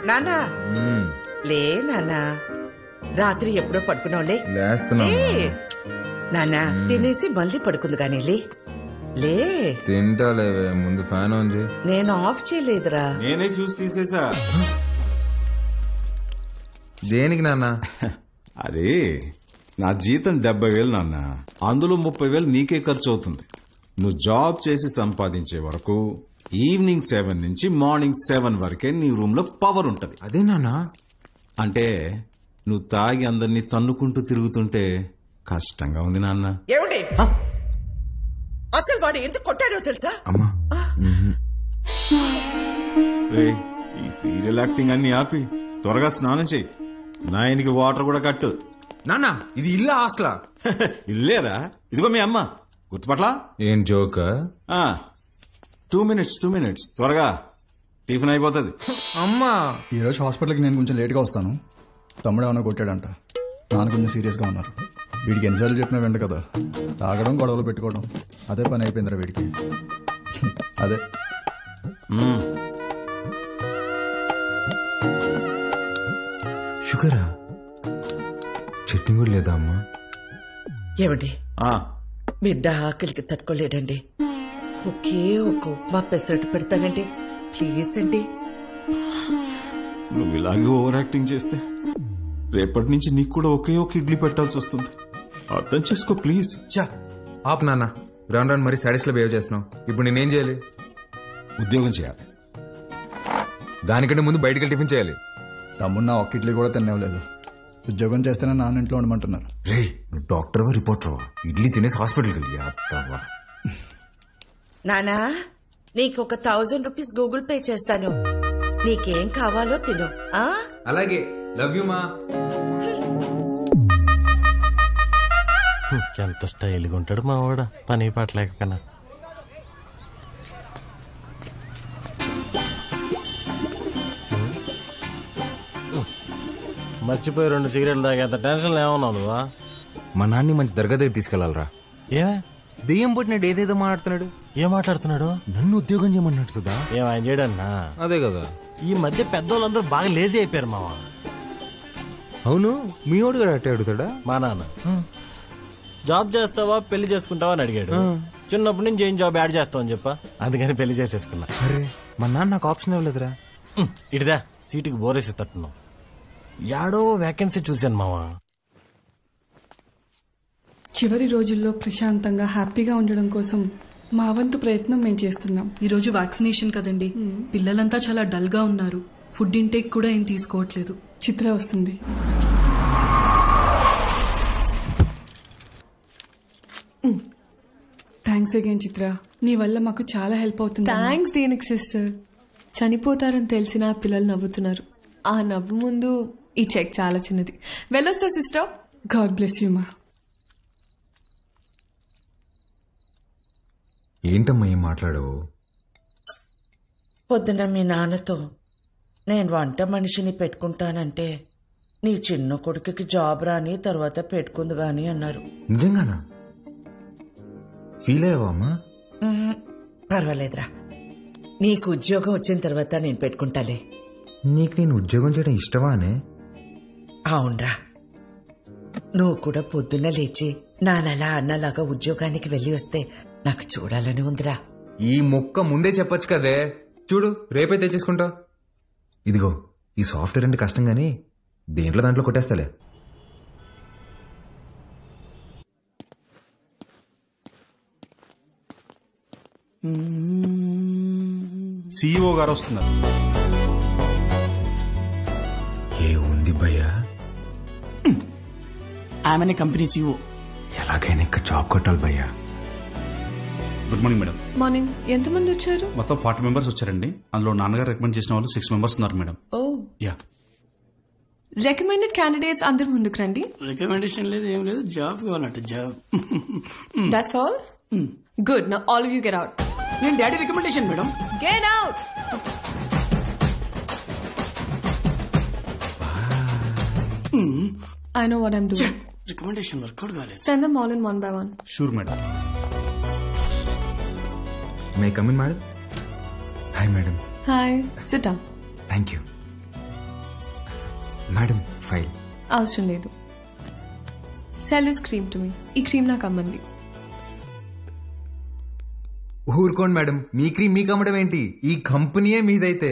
నానా లే నానా, రాత్రి ఎప్పుడో పడుకున్నావులే. నానా తినేసి మళ్ళీ పడుకుంది కానీ లే. తింటాలేవే, ముందు ఫ్యాన్ ఆన్ చేయి. నేను ఆఫ్ చేయలేదురా. నేనే ఫ్యూజ్ తీసేసా. దేనికి నాన్న? అదే నా జీతం 70,000 నాన్న, అందులో 30,000 నీకే ఖర్చు అవుతుంది. నువ్వు జాబ్ చేసి సంపాదించే వరకు ఈవినింగ్ 7 నుంచి మార్నింగ్ 7 వరకే నీ రూమ్ లో పవర్ ఉంటది. అదే నాన్న. అంటే నువ్వు తాగి అందరినీ తన్నుకుంటూ తిరుగుతుంటే కష్టంగా ఉంది నాన్న. ఏమండి అసలు వాడు ఎందుకు కొట్టాడో తెలుసా? అమ్మా ఈ సీరియల్ యాక్టింగ్ అన్ని ఆపి త్వరగా స్నానం చెయ్యి. నాయనికి వాటర్ కూడా కట్టు. నాన్న ఇది ఇల్లా హాస్టలా? ఇల్లేరా, ఇదిగో మీ అమ్మ. గుర్తుపట్లా? ఏం జోక్? 2 minutes త్వరగా టిఫిన్ అయిపోతుంది. అమ్మా ఈరోజు హాస్పిటల్కి నేను కొంచెం లేట్గా వస్తాను. తమ్ముడు ఏమైనా కొట్టాడంట, నాన్న కొంచెం సీరియస్గా ఉన్నారు. వీడికి ఎన్నిసార్లు చెప్పినా వెంట కదా, తాగడం గొడవలు పెట్టుకోవడం అదే పని అయిపోయిందిరా వీడికి. అదే షుగరా? చట్నీ కూడా లేదా అమ్మా? ఏమండి బిడ్డ ఆకలికి తట్టుకోలేడండి, ఒకే ఒక ఉప్మా పెసరట్టు పెడతానండి ప్లీజ్ అండి. నువ్వు ఇలాగే ఓవర్ యాక్టింగ్ చేస్తే రేపటి నుంచి నీకు కూడా ఒకే ఒక ఇడ్లీ పెట్టాల్సి వస్తుంది. అర్థం చేసుకో ప్లీజ్. ఆప్ నాన్న, రాను రాను మరీ సాడీస్ లో బిహేవ్ చేస్తున్నావు. ఇప్పుడు నేనేం చేయాలి? ఉద్యోగం చేయాలి. దానికంటే ముందు బయటకి టిఫిన్ చేయాలి. తమ్ముడు నా ఒక్క ఇడ్లీ కూడా తినేవలేదు. ఉద్యోగం చేస్తేనే నాన్న ఇంట్లో ఉండమంటున్నారు. రే నువ్వు డాక్టర్వా రిపోర్టర్వా? ఇడ్లీ తినేసి హాస్పిటల్కి వెళ్ళి అత్తవా. నానా నీకు ఒక 1000 రూపీస్ గూగుల్ పే చేస్తాను, నీకేం కావాలో తిను. అలాగే, లవ్ యూ మా. ఎంత స్టైల్గా ఉంటాడు మా వాడు, పని పట్టలేకపోయినా. మర్చిపోయి 2 సిగరెట్లు తాగేంత టెన్షన్ ఏమన్నావు నువ్వా? మా నాన్ని మంచి దర్గా దగ్గర తీసుకెళ్లాలరా. ఏ దెయ్యం పుట్టినాడు, ఏదేదో మాట్లాడుతున్నాడు. ఏం మాట్లాడుతున్నాడు? నన్ను ఉద్యోగం చేయమన్నాడు సుధా. ఏం ఆయన చేయడన్నా? అదే కదా, ఈ మధ్య పెద్దోళ్ళందరూ బాగా లేజీ అయిపోయారు మావా. అవును, మీ వాడు కూడా అట్టే అడుగుతాడా? మా నాన్న జాబ్ చేస్తావా పెళ్లి చేసుకుంటావా అని అడిగాడు. చిన్నప్పటి నుంచి ఏం జాబ్ యాడ్ చేస్తావు అని చెప్పా, అందుకని పెళ్లి చేసేసుకున్నా. అరే మా నాన్న నాకు ఆప్షన్ ఇవ్వలేదురా. ఇటుదా సీటుకి బోరేసి తట్టున్నావు. యాడో వేకెన్సీ చూశాను మావా. చివరి రోజుల్లో ప్రశాంతంగా హ్యాపీగా ఉండడం కోసం మా వంతు ప్రయత్నం మేము చేస్తున్నాం. ఈరోజు వ్యాక్సినేషన్ కదండి, పిల్లలంతా చాలా డల్ గా ఉన్నారు. ఫుడ్ ఇంటేక్ కూడా ఏం తీసుకోవట్లేదు. చిత్ర వస్తుంది. థ్యాంక్స్ అగైన్ చిత్ర, నీ వల్ల మాకు చాలా హెల్ప్ అవుతుంది. థ్యాంక్స్ దేనికి సిస్టర్. చనిపోతారని తెలిసినా పిల్లలు నవ్వుతున్నారు. ఆ నవ్వు ముందు ఈ చెక్ చాలా చిన్నది. వెళ్ళొస్తా సిస్టర్. గాడ్ బ్లెస్ యూ మా. ఏంటమ్మా ఏం మాట్లాడవు? పొద్దున మీ నాన్నతో నేను వంట మనిషిని పెట్టుకుంటానంటే నీ చిన్న కొడుకుకి జాబ్ రాని తర్వాత పెట్టుకుంది గాని అన్నారు. నిజంగానా? ఫీల్ అయ్యావా అమ్మా? పర్వాలేదురా, నీకు ఉద్యోగం వచ్చిన తర్వాత నేను పెట్టుకుంటాలే. నీకు నేను ఉద్యోగం చేయడం ఇష్టమా అనే? అవునరా, నువ్వు కూడా పొద్దున్న లేచి నానలా అన్నలాగా ఉద్యోగానికి వెళ్ళి వస్తే నాకు చూడాలని ఉందిరా. ఈ ముక్క ముందే చెప్పొచ్చు కదే. చూడు రేపే తెచ్చేసుకుంటా. ఇదిగో ఈ సాఫ్ట్వేర్ అంటే కష్టం గానీ దేంట్లో దాంట్లో కొట్టేస్తాలే. సిఇఓ గారు వస్తున్నారు. ఏ ఉంది భయ్యా? ఆమెనే కంపెనీ సిఇఓ. ఎలాగైనా ఇక్కడ జాబ్ కొట్టాలి భయ్యా. Good morning madam. మార్నింగ్. ఎంతమంది వచ్చారు? మొత్తం 40 మెంబర్స్ వచ్చారండి. అందులో నాన్నగారు రికమెండ్ చేసిన వాళ్ళు 6 మెంబర్స్ ఉన్నారు madam. Oh yeah. Recommended candidates అందరు ముందుకు రండి. రికమెండేషన్ లేదు, ఏం లేదు, జాబ్ కావాలంట. Job. That's all. Good. Now all of you get out. నేను daddy recommendation madam. Get out. I know what I'm doing. Recommendation work out కాలేదు. Send them all in one by one. Sure madam. May come in madam? Hi madam. Hi. Sit down. Thank you. Madam file అవసరం లేదు. Sell this cream to me. ఈ cream నాకు అమ్మండి. ఊరుకోండి madam, మీ cream మీకు అమ్మడం ఏంటి? ఈ కంపెనీయే మీదైతే.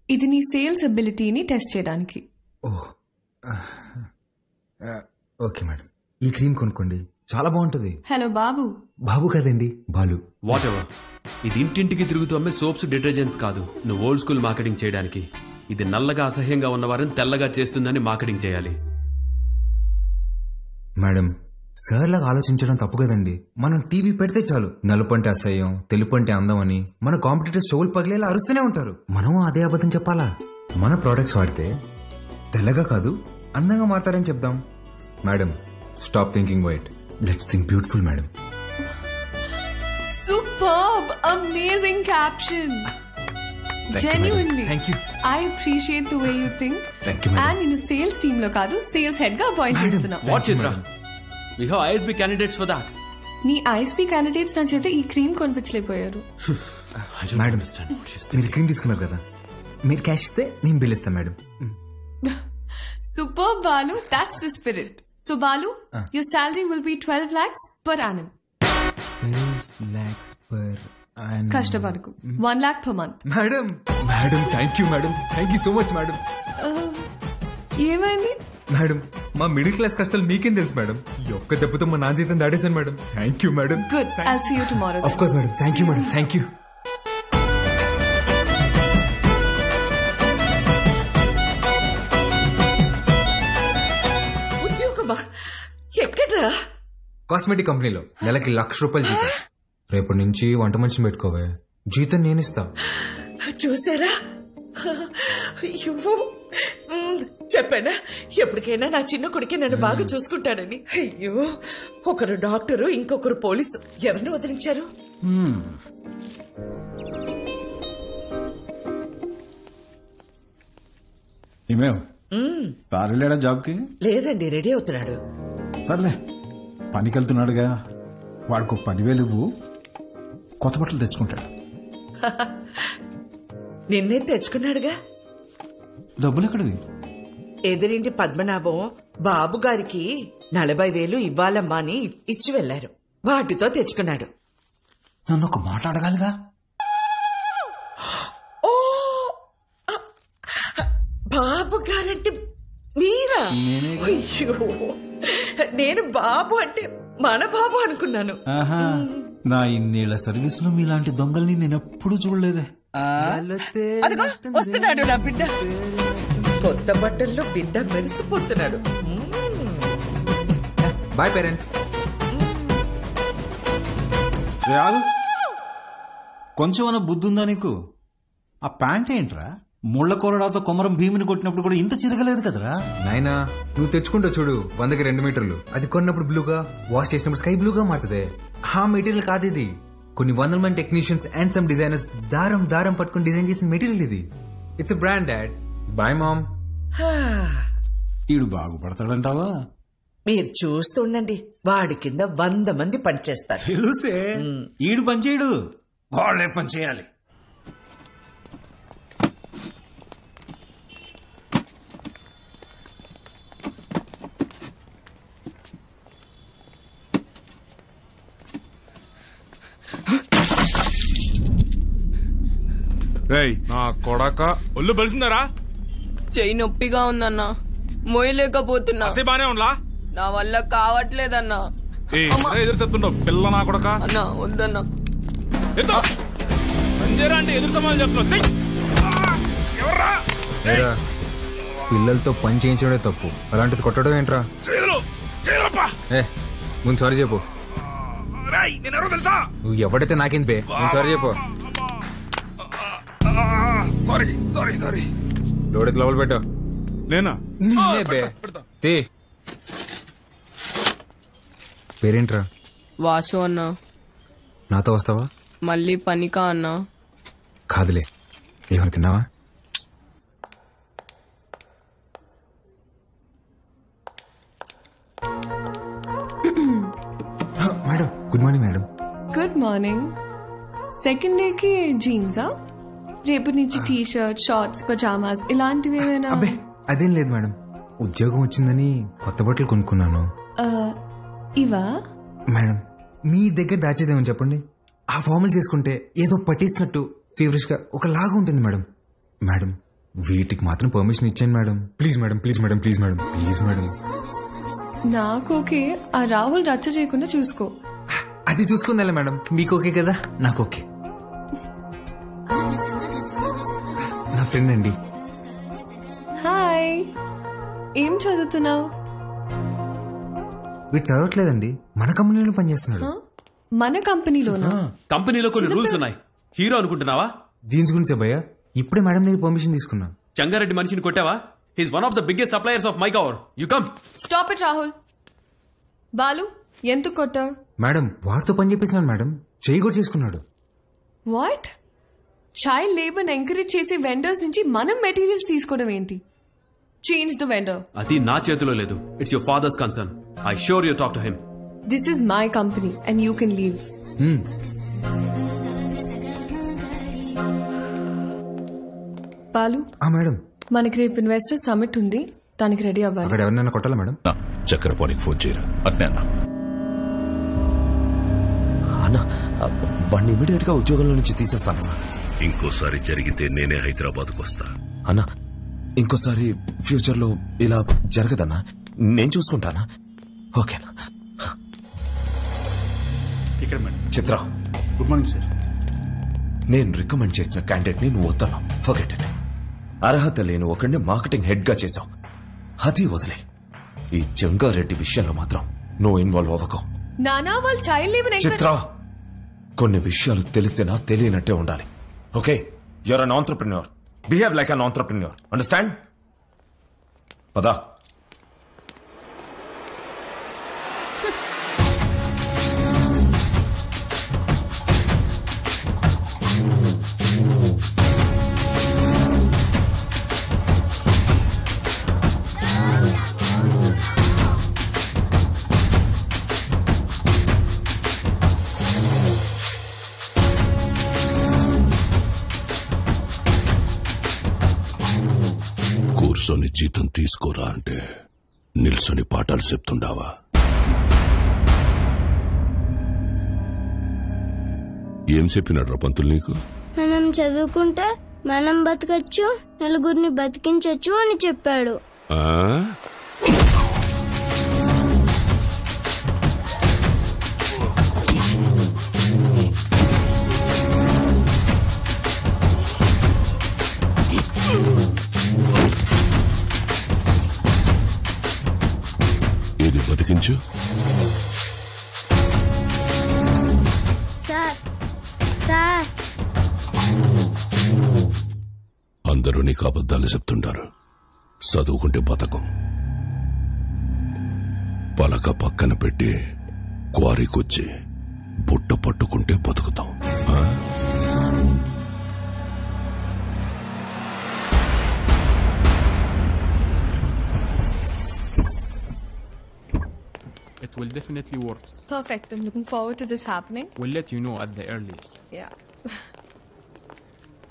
ఇది నీ సేల్స్ అబిలిటీని టెస్ట్ చేయడానికి. ఓకే మేడం, ఈ క్రీమ్ కొనుక్కోండి, చాలా బాగుంటుంది. హలో బాబు. బాబు కదండి, బాలు. What ever. ఇది ఇంటింటికి తిరుగుతూ అమ్మే సోప్స్, డిటర్జెంట్స్ కాదు. నువ్వు ఓల్డ్ స్కూల్ మార్కెటింగ్ చేయడానికి. ఇది నల్లగా అసహ్యంగా ఉన్నవారిని తెల్లగా చేస్తుందని మార్కెటింగ్ చేయాలి. మేడం, సార్ లాగా ఆలోచించడం తప్పు కదండి. మనం టీవీ పెడితే చాలు నలుపు అంటే అసహ్యం, తెలుపు అంటే అందం అని మన కాంపిటీటర్స్ చెవులు పగిలేలా అరుస్తూనే ఉంటారు. మనం అదే అబద్ధం చెప్పాలా? మన ప్రోడక్ట్స్ వాడితే తెల్లగా కాదు అందంగా మారతారని చెప్దాం. Madam, stop thinking white, let's think beautiful. Madam, superb, amazing caption. Genuinely, thank you. I appreciate the way you think. Thank you, madam. And నేను సేల్స్ టీమ్ లో కాదు, సేల్స్ హెడ్ గా అపాయింట్ చేస్తున్నా. What Chitra, we have ISB candidates for that. నీ ISP candidates నా చేత ఈ cream కొనిపించలేకపోయారు. మేడం, మీరు క్రీమ్ తీసుకున్నారు కదా, మీరు క్యాష్ ఇస్తే నేను బిల్ ఇస్తాను. Madam, super Balu, that's the spirit. So Balu, your salary will be 12 lakhs per annum. 12 lakhs per annum. కష్టపడకు, 1 lakh per month. Madam, thank you madam, thank you so much madam. ఏమైంది madam? మా middle class కష్టాలు మీకేం తెలుసు madam? ఈ ఒక్క దెబ్బతో మా నా జీతం దాడేశాను madam. Thank you madam. Good, I'll see you tomorrow. Of course madam, thank you madam, thank you. ఉద్యోగమా? ఎక్కడ్రా? కాస్మెటిక్ కంపెనీలో నెలకి ₹1,00,000 జీతం. రేపటి నుంచి వంట మనిషిని పెట్టుకోవే, జీతం నేనిస్తా. చూసారా? అయ్యో, చెప్పానా ఎప్పటికైనా నా చిన్న కొడుకే నన్ను బాగా చూసుకుంటాడని. అయ్యో, ఒకరు డాక్టరు, ఇంకొకరు పోలీసు. ఎవరిని వదిలించారు? ఏమేం సార్ వెళ్ళాడా జాబ్కి? లేదండి, రెడీ అవుతున్నాడు. సర్లే, పనికి వెళ్తున్నాడుగా, వాడికి 10,000 ఇవ్వు, కొత్త బట్టలు తెచ్చుకుంటాడు. నిన్నే తెచ్చుకున్నాడుగా. డబ్బులు ఎక్కడివి? ఎదురింటి పద్మనాభం బాబు గారికి 40,000 ఇవ్వాలమ్మా అని ఇచ్చి వెళ్లారు. వాటితో తెచ్చుకున్నాడు. నన్ను ఒక మాట అడగాలిగా. ఓ, బాబు గారంటే మీరా? అయ్యో, నేను బాబు అంటే మన బాబు అనుకున్నాను. నా ఇన్నేళ్ల సర్వీస్ లో మీలాంటి దొంగల్ని నేను ఎప్పుడు చూడలేదే. అదిగో వస్తున్నాడు నా బిడ్డ. కొత్త బట్టల్లో బిడ్డ మెరిసిపోతున్నాడు. Boy parents. కొంచెం అన్న బుద్ధి ఉందా నీకు? ఆ ప్యాంట్ ఏంట్రా? ముళ్ళ కొరడాతో కొమరం భీమిని కొట్టినప్పుడు కూడా ఇంత చిరగలేదు కదరా. నాయనా, నువ్వు తెచ్చుకుంటావు చూడు 100కి 2 మీటర్లు. అది కొన్నప్పుడు బ్లూగా, వాష్ చేసినప్పుడు స్కై బ్లూగా మారుతుంది. ఆ మెటీరియల్ కాదు ఇది. కొన్ని 100 మంది టెక్నీషియన్స్ అండ్ సమ్ డిజైనర్స్ దారం పట్టుకుని డిజైన్ చేసిన మెటీరియల్ ఇది. It's brand dad. Bye mom. ఈడు బాగుపడతాడంటావా? మీరు చూస్తుండండి, వాడి కింద 100 మంది పనిచేస్తారు. తెలుసే, ఈడు పనిచేయడు, వాళ్ళే పని చేయాలి. నా కొడక ఒళ్ళు బలిసిందరా? చెయ్యి నొప్పిగా ఉందన్నా, మోయలేకపోతున్నా. బానే ఉండలా? నా వల్ల కావట్లేదన్నా. ఎదురు చెప్తుండవు పిల్ల నా కొడక. అన్నా వద్దన్నా. అంటే ఎదురు సమాధానం చెప్తున్నావు. పిల్లలతో పని చేయించడే తప్పు, అలాంటిది కొట్టడం ఏంట్రా? ముందు సారీ చెప్పు. నువ్వు ఎవడైతే నాకేంది బే, సారీ చెప్పు. సారీ లోడెత్తి లోపల పెట్టు. నేనా? బే పేరేంట్రా? వాసు అన్నా. నాతో వస్తావా? మళ్ళీ పనికా అన్నా? కాదులే, ఏమైనా తిన్నావా? Madam, good morning madam. Good morning. Second day కి జీన్సా? రేపు నుంచి టీ షర్ట్, షార్ట్స్, పజామాస్ ఇలాంటివి ఏమైనా? అబ్బే అదేం లేదు మేడం, ఉద్యోగం వచ్చిందని కొత్త బట్టలు కొనుక్కున్నాను. ఇవా? మేడం మీ దగ్గర దాచేదేమని చెప్పండి. ఆ ఫార్మల్ చేసుకుంటే ఏదో పట్టేసినట్టు ఫీవరిష్ గా ఒకలాగా ఉంటుంది మేడం. మేడం వీటికి మాత్రం పర్మిషన్ ఇచ్చాను madam. Please madam, please madam, please madam, please madam. నాకు ఓకే, ఆ రాహుల్ రచ్చ చేయకుండా చూసుకో. అది చూసుకుందా మేడం, మీకు ఓకే కదా? నాకు ఓకే. నా ఫ్రెండ్ అండి. హాయ్, ఏం చదువుతున్నావు? వీడు చదవట్లేదండి, మన కంపెనీలో పనిచేస్తున్నాడు. మన కంపెనీలోనా? కంపెనీలో కొన్ని రూల్స్ ఉన్నాయి. హీరో అనుకుంటున్నావా? జీన్స్ గురించి భయ్యా ఇప్పుడే మేడం దగ్గర పర్మిషన్ తీసుకున్నా. చంగారెడ్డి మనిషిని కొట్టావా? He's one of the biggest suppliers of makeover. You come. Stop it Rahul. Balu, ఎందుకు కొట్టావు? మేడం వాడితో పని చేపిస్తున్నాను మేడం, చేయి కూడా చేసుకున్నాడు. వాట్? చైల్డ్ లేబర్ ఎంకరేజ్ చేసే వెండర్స్ నుంచి మనం మెటీరియల్స్ తీసుకోవడం ఏంటి? Change the vendor. అది నా చేతిలో లేదు. It's your father's concern. I sure you talk to him. This is my company and you can leave. Balu, madam మనకి రేపు ఇన్వెస్టర్ సమిట్ ఉంది, దానికి రెడీ అవ్వాలి. అక్కడ ఎవరినైనా కొట్టాలా మేడం? చక్రపాణికి ఫోన్ చేయరా. అట్నే అన్న. అన్న వాడిని ఇమీడియట్ గా ఉద్యోగంలో నుంచి తీసేస్తాను. ఇంకోసారి జరిగితే నేనే హైదరాబాద్కు వస్తా. అన్నా ఇంకోసారి ఫ్యూచర్ లో ఇలా జరగదన్నా, నేను చూసుకుంటానా? ఓకేనా? ఇక్కడ మేడం. చిత్ర, గుడ్ మార్నింగ్ సార్. నేను రికమెండ్ చేసిన క్యాండిడేట్ ని నువ్వు వద్దన్నావు. Forget it. అర్హత లేని ఒకరిని మార్కెటింగ్ హెడ్ గా చేశావు, అది వదిలే. ఈ జంగారెడ్డి విషయంలో మాత్రం నువ్వు ఇన్వాల్వ్ అవ్వకు. నానా వాళ్ళు చైల్డ్ లేబర్. చిత్ర, కొన్ని విషయాలు తెలిసినా తెలియనట్టే ఉండాలి. Okay, you are an entrepreneur. Behave like an entrepreneur. Understand? పదా. కూర్చొని జీతం తీసుకోరా అంటే నిల్సొని పాఠాలు చెప్తుండావా? ఏం చెప్పినాడ్రా పంతులు నీకు? మనం చదువుకుంటే మనం బతకచ్చు, నలుగురిని బతికించచ్చు అని చెప్పాడు. ఏది బతికించు? సార్ సార్, అందరూ నీకు అబద్ధాలు చెప్తుంటారు. చదువుకుంటే బతకం. పలక పక్కన పెట్టి క్వారీకొచ్చి బుట్ట పట్టుకుంటే బతుకుతాం. It will definitely work. Perfect. I'm looking forward to this happening. We'll let you know at the earliest. Yeah.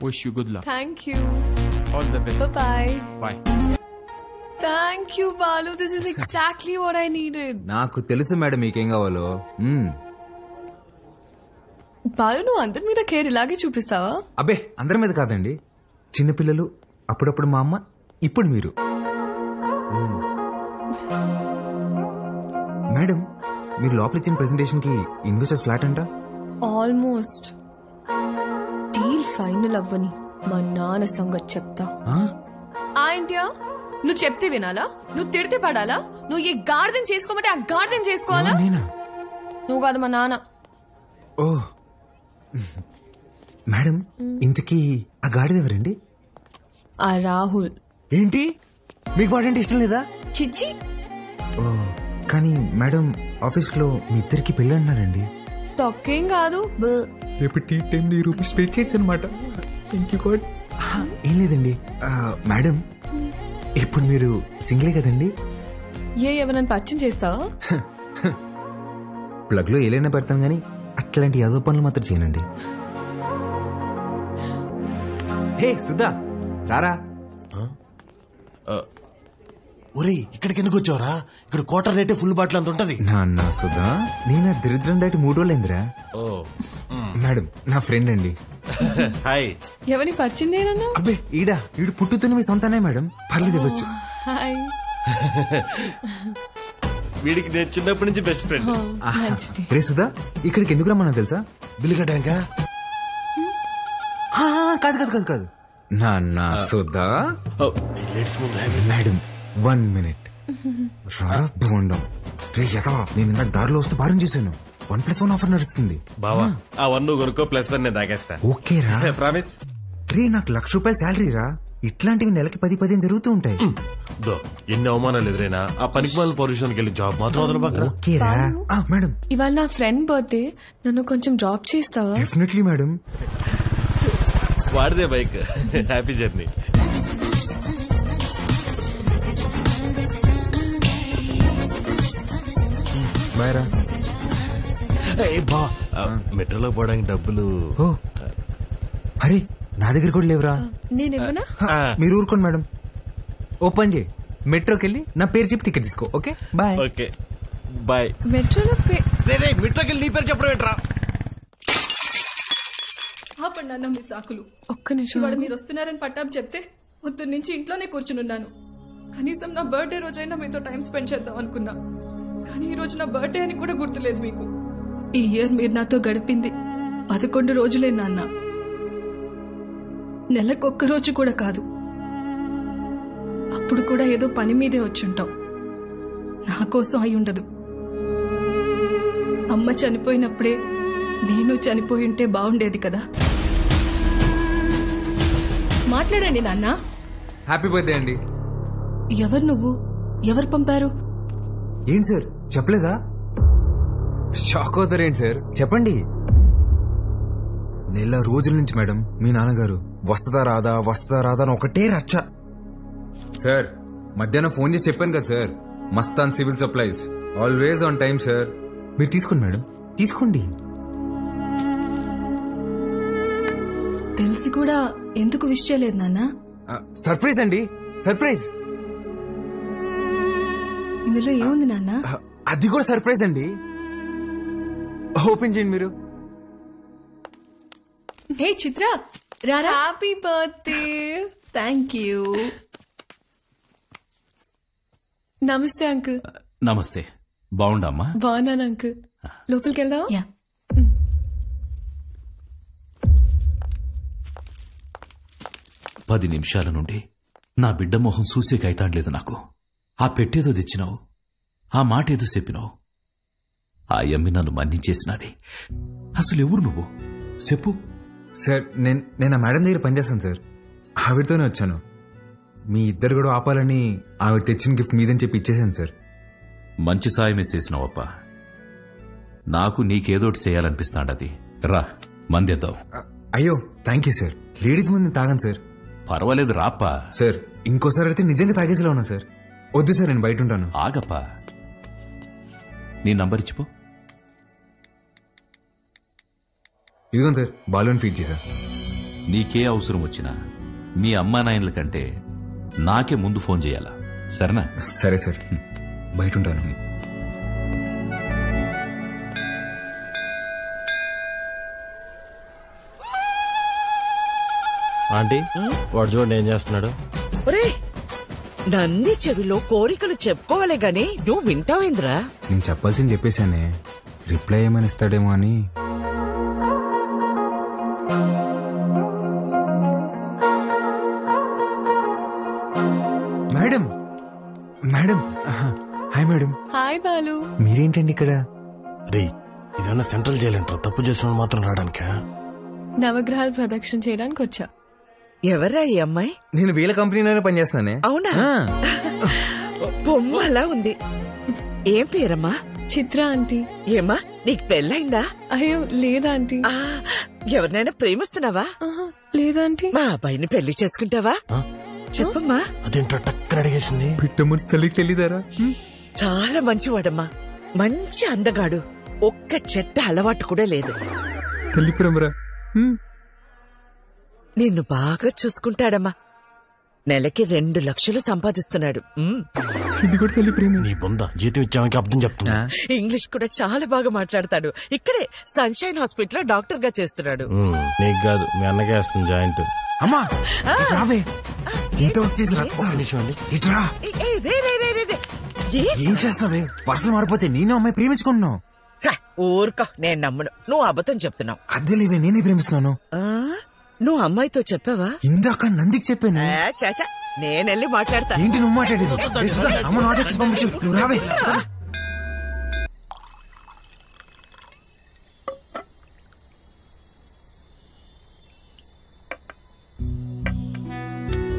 Wish you good luck. Thank you. All the best. Bye-bye. Bye. Thank you, Balu. This is exactly what I needed. నాకు తెలుసు madam మీకేం కావాలో. బాలు, నువ్వు అందరి మీద care ఇలాగే చూపిస్తావా? అబ్బే, అందరి మీద కాదండి. చిన్నపిల్లలు, అప్పుడప్పుడు మా అమ్మ, ఇప్పుడు మీరు. మేడం, మీరు లోపల ఇచ్చిన ప్రెజెంటేషన్ కి ఇన్వెస్టర్స్ ఫ్లాట్ అంట. ఆల్మోస్ట్. డీల్ ఫైనల్ అవ్వని మా నాన్న సంగతి చెప్తా. ఏంటియా, నువ్వు చెప్తే వినాలా? నువ్వు తిడితే పడాలా? నువ్వు ఏ గార్డెన్ చేసుకోమంటే ఆ గార్డెన్ చేసుకోవాలా? నువ్వు కాదు, మా నాన్న. ఓ మేడం, ఇంతకీ ఆ గాడిద ఎవరండి? ఆ రాహుల్. ఏంటి, మీకు వాడంటే ఇష్టం లేదా? చిచ్చి. ఓ, కానీ మేడం ఆఫీస్ లో మీ ఇద్దరికి పెళ్ళి అన్నారండి. తొక్కేం కాదు. రేపు టీ టైం రూపీస్ పే చేయొచ్చు అనమాట. ఏం లేదండి మేడం, ఇప్పుడు మీరు సింగిలే కదండి? ఎవరైనా పరిచయం చేస్తావా? ప్లగ్ లో ఏలైనా పెడతాం గానీ అట్లాంటి యాదో పనులు మాత్రం చేయనండి. హే సుధా, రారా. ఒరేయ్ ఇక్కడికి ఎందుకు వచ్చావురా? ఇక్కడ క్వార్టర్ రేటే ఫుల్ బాటిల్ అంత ఉంటది. నాన్న సుధా, నేను ఆ దరిద్రం దాటి 3 రోజులైందిరా. మేడం నా ఫ్రెండ్ అండి. హాయ్. ఎవరిని పరిచయం చేయనన్నా? అబ్బే ఈడు పుట్టుతున్న మీ సొంతనే మేడం, పర్లేదు ఇవ్వచ్చు. హాయ్. వీడికి నేను చిన్నప్పటి నుంచి బెస్ట్ ఫ్రెండ్. రే సుధా, ఇక్కడికి ఎందుకు రమ్మన్నా తెలుసా? బిల్లు కట్టాక? కాదు నాన్న సుధా. Madam 1 minute. బోండం రే యథా, నేను ఇందాక దారిలో వస్తూ భారం చేశాను. 1+1 ఆఫర్ నడుస్తుంది. బావా ఆ 1 నువ్వు కొనుక్కో, +1 నేను తాగేస్తా. ఓకే రా, ప్రామిస్. రే నాకు ₹1,00,000 శాలరీ రా. ఇట్లాంటివి నెలకి 10-15 జరుగుతూ ఉంటాయి. ఎన్ని అవమానాలు ఎదురైనా ఆ పనికి వాళ్ళ పొజిషన్కి వెళ్ళి జాబ్ మాత్రం వదలబాకరా. ఓకేరా మేడం. ఇవాళ నా ఫ్రెండ్ బర్త్డే, నన్ను కొంచెం డ్రాప్ చేస్తావా? Definitely madam. వాడిదే బైక్. Happy journey. బాయ్ రా. మెట్రోలో పోవడానికి డబ్బులు. అరే నా దగ్గర కూడా లేవురా. నేనేమన్నా? మీరు ఊరుకోండి మేడం. ఓపెన్ చేయి, మెట్రోకి వెళ్ళి నా పేరు చెప్పి టికెట్ తీసుకో. Okay bye. Okay bye. మెట్రోలో మెట్రోకి వెళ్ళి నీ పేరు చెప్పడం ఏంట్రా? ఆపండి మీ సాకులు. ఒక్క నిమిషం. ఇవాళ మీరు వస్తున్నారని పట్టాపు చెప్తే పొద్దున్న నుంచి ఇంట్లోనే కూర్చునున్నాను. కనీసం నా బర్త్డే రోజైనా మీతో టైం స్పెండ్ చేద్దాం అనుకున్నా, కానీ ఈ రోజు నా బర్త్డే అని కూడా గుర్తులేదు మీకు. ఈ ఇయర్ మీరు నాతో గడిపింది 11 రోజులే నాన్న, నెలకొక్క రోజు కూడా కాదు. అప్పుడు కూడా ఏదో పని మీదే వచ్చుంటాం. నా కోసం అయి ఉండదు. అమ్మ చనిపోయినప్పుడే నేను చనిపోయి ఉంటే బాగుండేది కదా. మాట్లాడండి నాన్న. హ్యాపీ బర్త్డే అండి. ఎవరు నువ్వు? ఎవరు పంపారు? ఏంటి సార్ చెప్పలేదా? షాక్ అవుతారేంటి సార్, చెప్పండి. నెల రోజుల నుంచి మేడం మీ నాన్నగారు వస్తుందా రాదా అని ఒకటే రచ్చ. సార్ మధ్యాహ్నం ఫోన్ చేసి చెప్పాను కదా sir, Mastan civil supplies always on time sir. మీరు తీసుకోండి మేడం, తీసుకోండి. తెలిసి కూడా ఎందుకు విష్ చేయలేదు నాన్న? సర్ప్రైజ్ అండి, సర్ప్రైజ్. ఇందులో ఏముంది నాన్న? అది కూడా సర్ప్రైజ్ అండి. ఓపెన్ చేయండి మీరు. హే చిత్ర, హ్యాపీ బర్త్డే. Thank you. నమస్తే అంకుల్. నమస్తే. బాగుండమ్మా? బాగున్నాను అంకుల్. లోపలికి వెళ్దాం. 10 నిమిషాల నుండి నా బిడ్డ మొహం చూసే కైతాడలేదు నాకు. ఆ పెట్టేదో తెచ్చినావు, ఆ మాట ఏదో చెప్పినావు. ఆ యమ్మి నన్ను మన్నించేసినది. అసలు ఎవరు నువ్వు చెప్పు. సార్ నేను ఆ మేడం దగ్గర పనిచేస్తాను సార్, ఆవిడతోనే వచ్చాను. మీ ఇద్దరు కూడా ఆపాలని ఆవిడ తెచ్చిన గిఫ్ట్ మీదని చెప్పి ఇచ్చేసాను సార్. మంచి సాయమే చేసినావప్ప. నాకు నీకేదోటి చేయాలనిపిస్తాడది. రా మందేద్దాం. అయ్యో థ్యాంక్ యూ సార్. లేడీస్ ముందు తాగాను సార్. పర్వాలేదు రాప్పా. సార్ ఇంకోసారి అయితే నిజంగా తాగేసేలా ఉన్నా సార్. వద్దు సార్, నేను బయట ఉంటాను. ఆగప్పా, నీ నంబర్ ఇచ్చిపో. ఇదిగోండి సార్, బాలూన్ ఫీడ్ చేశా. నీకే అవసరం వచ్చినా మీ అమ్మా నాయనల కంటే నాకే ముందు ఫోన్ చేయాలా, సరేనా? సరే సార్, బయట ఉంటాను. ఆంటీ వాడు చూడండి ఏం చేస్తున్నాడు. నంది చెవిలో కోరికలు చెప్పుకోవాలి గాని నువ్వు వింటావేంద్రా? నేను చెప్పాల్సింది చెప్పేశానే, రిప్లై ఏమని ఇస్తాడేమో అని. Madam madam hi madam. Hi Balu. మీరేంటండి ఇక్కడ? రే ఇదన్నా సెంట్రల్ జైలు అంటారు, తప్పు చేసిన మాత్రం రావడానికా? నవగ్రహాలు ప్రదక్షిణ చేయడానికి వచ్చా. ఎవరా ఈ అమ్మాయి? నేను వీళ్ళ కంపెనీలోనే పనిచేస్తున్నానే. అవునా? బొమ్మలా ఉంది. ఏం పేరమ్మా? చిత్ర ఆంటీ. ఏమ్మా నీకు పెళ్ళైందా? అయ్యో లేదాంటీ. ఎవరినైనా ప్రేమిస్తున్నావా? లేదాంటీ. మా అబ్బాయిని పెళ్లి చేసుకుంటావా? చెప్పమ్మా. అదేంటో టక్కన అడిగేసింది. పిట్టమని తల్లికి తెలీదారా? చాలా మంచివాడమ్మా, మంచి అందగాడు, ఒక్క చెట్ట అలవాటు కూడా లేదు. తల్లి ప్రేమరా. నిన్ను బాగా చూసుకుంటాడమ్మా. నెలకి 2 లక్షలు సంపాదిస్తున్నాడు. ఇది కూడా తల్లి ప్రేమ. నీ పొందా జీతం ఇచ్చామకి అర్థం చెప్తున్నా. ఇంగ్లీష్ కూడా చాలా బాగా మాట్లాడతాడు. ఇక్కడే సన్షైన్ హాస్పిటల్ లో డాక్టర్ గా చేస్తున్నాడు. నీకు కాదు, మీ అన్నకే వస్తుంది జాయింట్. అమ్మా రావే, ఇంత వచ్చేసి ఏం చేస్తావే? పర్సలు మారిపోతే నేను అమ్మాయి ప్రేమించుకుంటున్నావు. ఊరుకో, నేను నమ్మను. నువ్వు అబద్ధం చెప్తున్నావు. అద్దెలేవే, నేనే ప్రేమిస్తున్నాను. నువ్వు అమ్మాయితో చెప్పావా? ఇందాక నందికి చెప్పాను. చాచా, నేనెళ్ళి మాట్లాడతా. ఏంటి నువ్వు మాట్లాడేది? అమ్మ నాటకి పంపించు, నువ్వు రావే.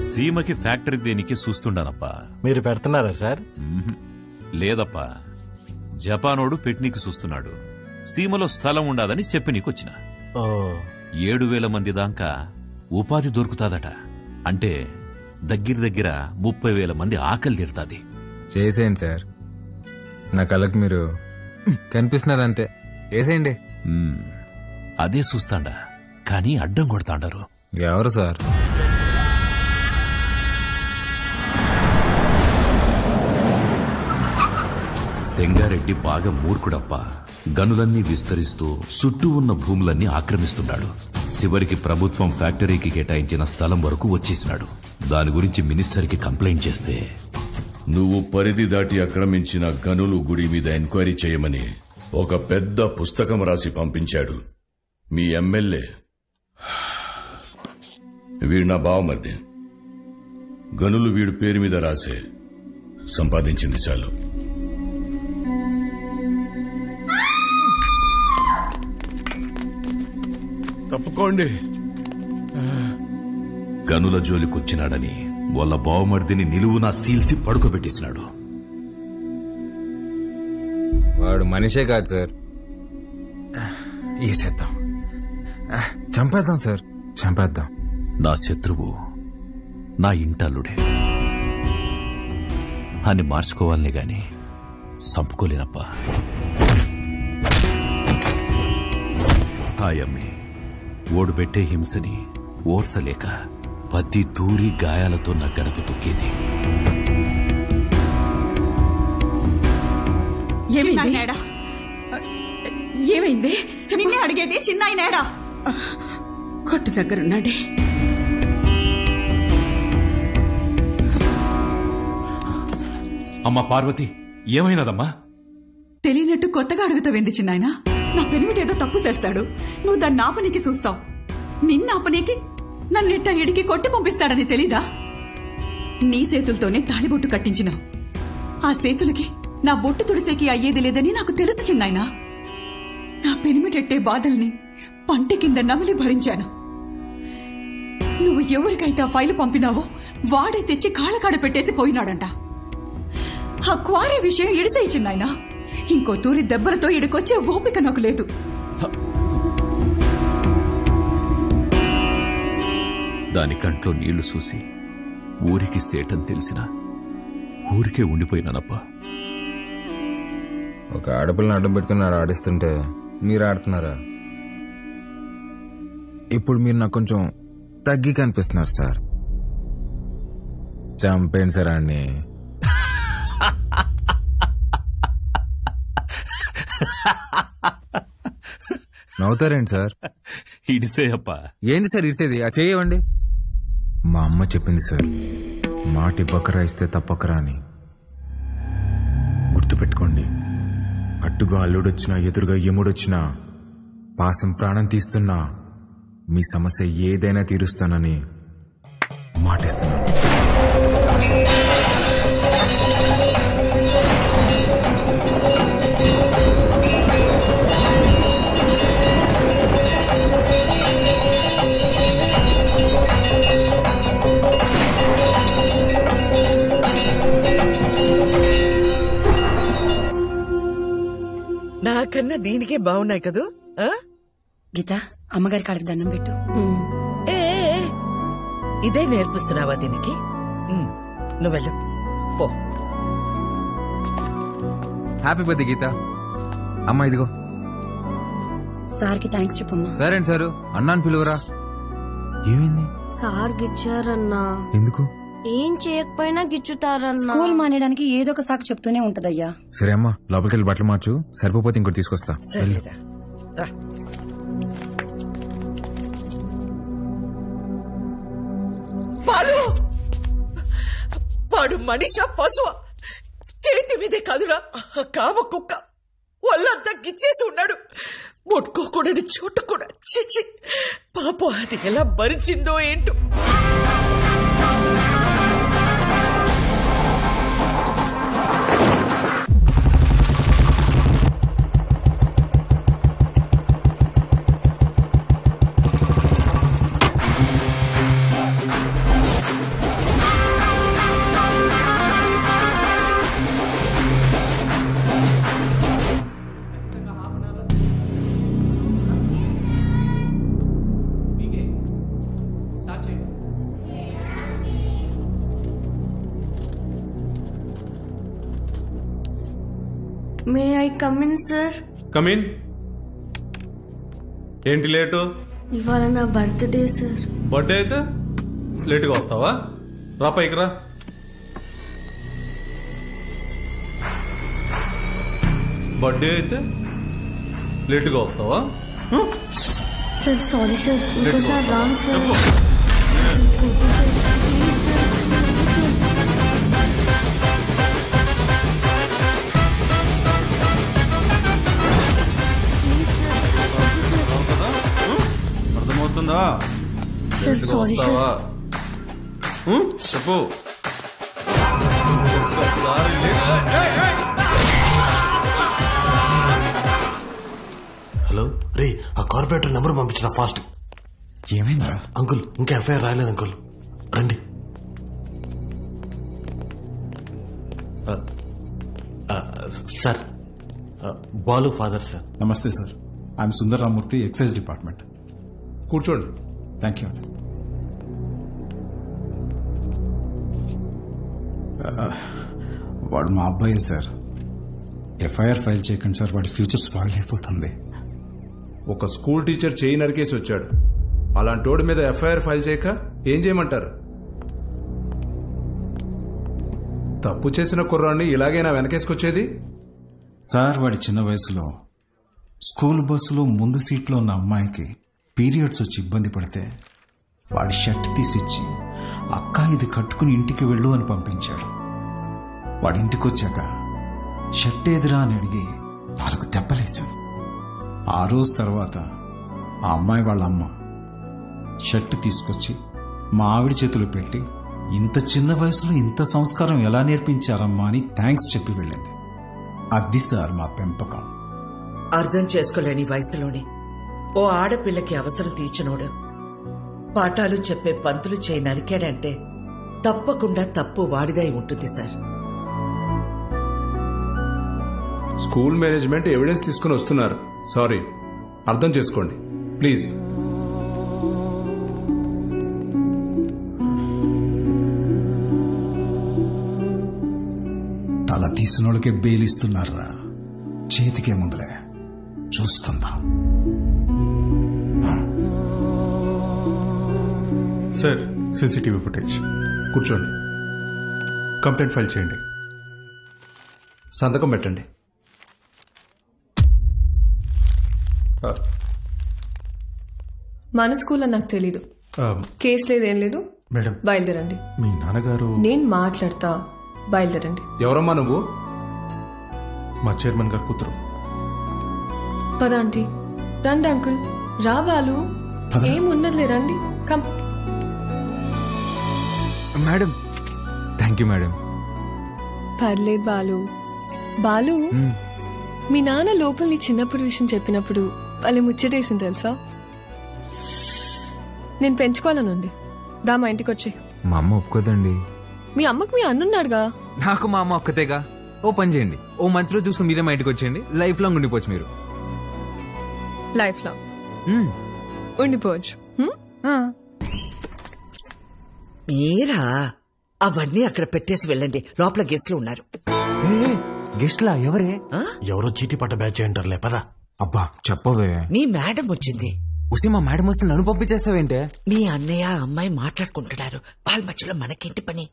సీమకి ఫ్యాక్టరీ దేనికి చూస్తుండానప్పా. మీరు పెడుతున్నారా సార్? లేదప్పా, జపానోడు పెట్నీకి చూస్తున్నాడు. సీమలో స్థలం ఉండాదని చెప్పి నీకొచ్చిన. 7,000 మంది దాకా ఉపాధి దొరుకుతాదట. అంటే దగ్గర 30,000 మంది ఆకలి తీరుతాది. చేసేయండి సార్, నా కళ్ళకి మీరు కనిపిస్తున్నారంతే. చేసేయండి. అదే చూస్తాండా, కానీ అడ్డం కొడతాండారు. ఎవరు సార్? సెంగారెడ్డి బాగా మూర్ఖుడప్పా. గనులన్నీ విస్తరిస్తూ చుట్టూ ఉన్న భూములన్నీ ఆక్రమిస్తున్నాడు. చివరికి ప్రభుత్వం ఫ్యాక్టరీకి కేటాయించిన స్థలం వరకు వచ్చేసినాడు. దాని గురించి మినిస్టర్కి కంప్లైంట్ చేస్తే, నువ్వు పరిధి దాటి ఆక్రమించిన గనులు గుడి మీద ఎంక్వైరీ చేయమని ఒక పెద్ద పుస్తకం రాసి పంపించాడు మీ ఎమ్మెల్యే. వీడు నా బావమరిది. గనులు వీడు పేరు మీద రాసే సంపాదించింది చాలు. తప్పుకోండి. గనుల జోలికొచ్చినాడని వాళ్ళ బావమర్దిని నిలువునా సీల్సి పడుకోబెట్టేసినాడు. వాడు మనిషే కాదు సార్. వేసేద్దాం, చంపేద్దాం సార్, చంపేద్దాం. నా శత్రువు నా ఇంటల్లుడే అని మార్చుకోవాలనే గాని చంపుకోలేనప్పా. హాయమ్మి ఓడు పెట్టే హింసని ఓర్సలేక పత్తి తూరి గాయాలతో నా గడప తొక్కేది. ఏమైంది? నిన్నే అడిగేది. చిన్నాయనేడా? కొట్టు దగ్గరున్నాడే. అమ్మా పార్వతి, ఏమైనదమ్మా? తెలియనట్టు కొత్తగా అడుగుతావేంది చిన్నాయన? నా పెనిమిటేదో తప్పు చేస్తాడు, నువ్వు దాన్ని ఆపనీకి చూస్తావు. నిన్నాపనీకి నన్నెట్ట ఎడికి కొట్టి పంపిస్తాడని తెలీదా? నీ చేతులతోనే తాళిబొట్టు కట్టించినావు. ఆ చేతులకి నా బొట్టు తుడిసేకి అయ్యేది లేదని నాకు తెలుసు చిన్నాయన. నా పెనిమిటెట్టే బాధల్ని పంట కింద నమిలి భరించాను. నువ్వు ఎవరికైతే ఆ ఫైలు పంపినావో వాడే తెచ్చి కాళ్ళకాడ పెట్టేసి పోయినాడంట. ఆ క్వారీ విషయం ఇడిసేయి చిన్నాయన. ఇంకో తూరి దెబ్బలతో ఇడికొచ్చే ఓపిక నాకు లేదు. దాని కంట్లో నీళ్లు చూసి ఊరికి సేటని తెలిసినా ఊరికే ఉండిపోయినానప్పా. ఒక ఆడపిల్లని అడ్డం పెట్టుకున్నారు ఆడిస్తుంటే మీరు ఆడుతున్నారా? ఇప్పుడు మీరు నాకు కొంచెం తగ్గి కనిపిస్తున్నారు సార్. చంపేయండి సార్ అన్ని. నవ్వుతారేంటి సార్? ఇడిసేయప్పా. ఏంది సార్ ఇడిసేది? ఆ చేయవండి. మా అమ్మ చెప్పింది సార్, మాట ఇవ్వకరా ఇస్తే తప్పకరా అని. గుర్తుపెట్టుకోండి, అట్టుగా అల్లుడొచ్చినా ఎదురుగా యముడొచ్చినా పాసం ప్రాణం తీస్తున్నా మీ సమస్య ఏదైనా తీరుస్తానని మాటిస్తున్నాను. నాకన్నా దీనికే బాగున్నాయి కదూ. గీత, అమ్మగారి కాళ్ళకి దండం పెట్టు. ఇదే నేర్పిస్తున్నావా దీనికి? నువ్వెళ్ళు పో. హ్యాపీ బర్త్డే గీత. అమ్మా ఇదిగో. సార్కి థ్యాంక్స్ చెప్పమ్మా. సరే సారు, అన్నాను పిలువరా. ఏమైంది? సార్ గిచ్చారన్నా. ఎందుకు? ఏం చేయకపోయినా గిచ్చుతారన్నా. స్కూల్ మానేయడానికి ఏదో ఒక సాకు చెప్తూనే ఉంటదయ్యా. సరే అమ్మా, లోపలికి వెళ్ళి బట్టలు మార్చు. సరిపోతే ఇంకోటి తీసుకొస్తా. వెళ్ళు. బాలు, వాడు మనిషా పశువా? చేతి మీదే కాదురా కామ కుక్క. ఒళ్ళంతా గిచ్చేసి ఉన్నాడు. ముట్టుకోకూడని చోటు కూడా. చిచి, పాపం అది ఎలా భరించిందో ఏంటో. May I come in sir? Come in. ఏంటి లేటు? ఇవాళ నా బర్త్డే సార్. బర్త్డే అయితే లేటుగా వస్తావా? రా పైకి రా. బర్త్డే అయితే లేటుగా వస్తావా? సార్ సారీ సార్, ఇంకోసారి రాంగ్ సార్. అర్థమవుతుందా? Sir sorry sir. చెప్పు. హలో రే, ఆ కార్పొరేటర్ నెంబర్ పంపించిన ఫాస్ట్. ఏమైందా అంకుల్? ఇంకా ఎఫ్ఐఆర్ రాయలేదు అంకుల్. రండి. Sir, Balu father sir. నమస్తే sir, I'm Sundar Ramurthy, excise department. కూర్చోండి. Thank you. వాడు మా అబ్బాయి సార్. ఎఫ్ఐఆర్ ఫైల్ చేయకండి సార్, వాడి ఫ్యూచర్ స్పాయిల్ అయిపోతుంది. ఒక స్కూల్ టీచర్ చేయి నరికేసి వచ్చాడు. అలాంటి వాడి మీద ఎఫ్ఐఆర్ ఫైల్ చేయక ఏం చేయమంటారు? తప్పు చేసిన కుర్రాన్ని ఇలాగైనా వెనకేసుకొచ్చేది? సార్, వాడి చిన్న వయసులో స్కూల్ బస్సులో ముందు సీట్లో ఉన్న అమ్మాయికి పీరియడ్స్ వచ్చి ఇబ్బంది పడితే వాడి షర్ట్ తీసిచ్చి, అక్క ఇది కట్టుకుని ఇంటికి వెళ్ళు అని పంపించాడు. వాడి ఇంటికి వచ్చాక షర్ట్ ఏదిరా అని అడిగి 4 దెబ్బలేశాను. ఆ రోజు తర్వాత ఆ అమ్మాయి వాళ్ళ అమ్మ షర్ట్ తీసుకొచ్చి మా ఆవిడ చేతులు పెట్టి, ఇంత చిన్న వయసులో ఇంత సంస్కారం ఎలా నేర్పించారమ్మా అని థ్యాంక్స్ చెప్పి వెళ్ళింది. అది సార్ మా పెంపకం. అర్థం చేసుకోలేని వయసులోనే ఓ ఆడపిల్లకి అవసరం తీర్చినోడు పాఠాలు చెప్పే పంతులు చేయి నరికాడంటే తప్పకుండా తప్పు వాడిదై ఉంటుంది సార్. స్కూల్ మేనేజ్మెంట్ ఎవిడెన్స్ తీసుకుని వస్తున్నారు. సారీ, అర్థం చేసుకోండి ప్లీజ్. తల తీసినోళ్ళకే బెయిలిస్తున్నారా? చేతికే ముందులే చూస్తుందాం. Sir, CCTV footage. కూర్చోండి. కంప్లైంట్ ఫైల్ చేయండి. సంతకం పెట్టండి. మన స్కూల్ అని నాకు తెలీదు. కేసు లేదు, ఏం లేదు. మేడం, బయలుదేరండి. మీ నాన్నగారు. నేను మాట్లాడతా, బయలుదేరండి. ఎవరమ్మా నువ్వు? మా చైర్మన్ గారు కూతురు. పద ఆంటీ. రండి అంకుల్. రా బాలు. ఏమున్నదిలే, రండి. Come. Madam. Thank you madam. పర్లేదు బాలు. బాలు, మీ నాన్న లోపల నీ చిన్నప్పుడు విషయం చెప్పినప్పుడు వాళ్ళు ముచ్చటేసింది తెలుసా? నేను పెంచుకోవాలనుంది. దా మా ఇంటికి వచ్చి. మా అమ్మ ఒప్పుకోదండి. మీ అమ్మకు మీ అన్నున్నాడుగా. నాకు మా అమ్మ ఒక్కతేగా. ఓ పని చేయండి, ఓ మంచి రోజు చూసుకుని మీరే మా ఇంటికి వచ్చేయండి. లైఫ్ లాంగ్ ఉండిపోవచ్చు మీరు. Life long ఉండిపోవచ్చు. మీరా అవన్నీ అక్కడ పెట్టేసి వెళ్ళండి, లోపల గెస్ట్లు ఉన్నారు. గెస్ట్లా? ఎవరే? ఎవరో చీటీ పట్ట బ్యాచ్ అంటారులే, పదా. అబ్బా చెప్పవే. మీ మేడం వచ్చింది. ఉసి మా మేడం వస్తే నన్ను పంపించేస్తావేంటే? మీ అన్నయ్య అమ్మాయి మాట్లాడుకుంటున్నారు, వాళ్ళ మధ్యలో మనకేంటి పని?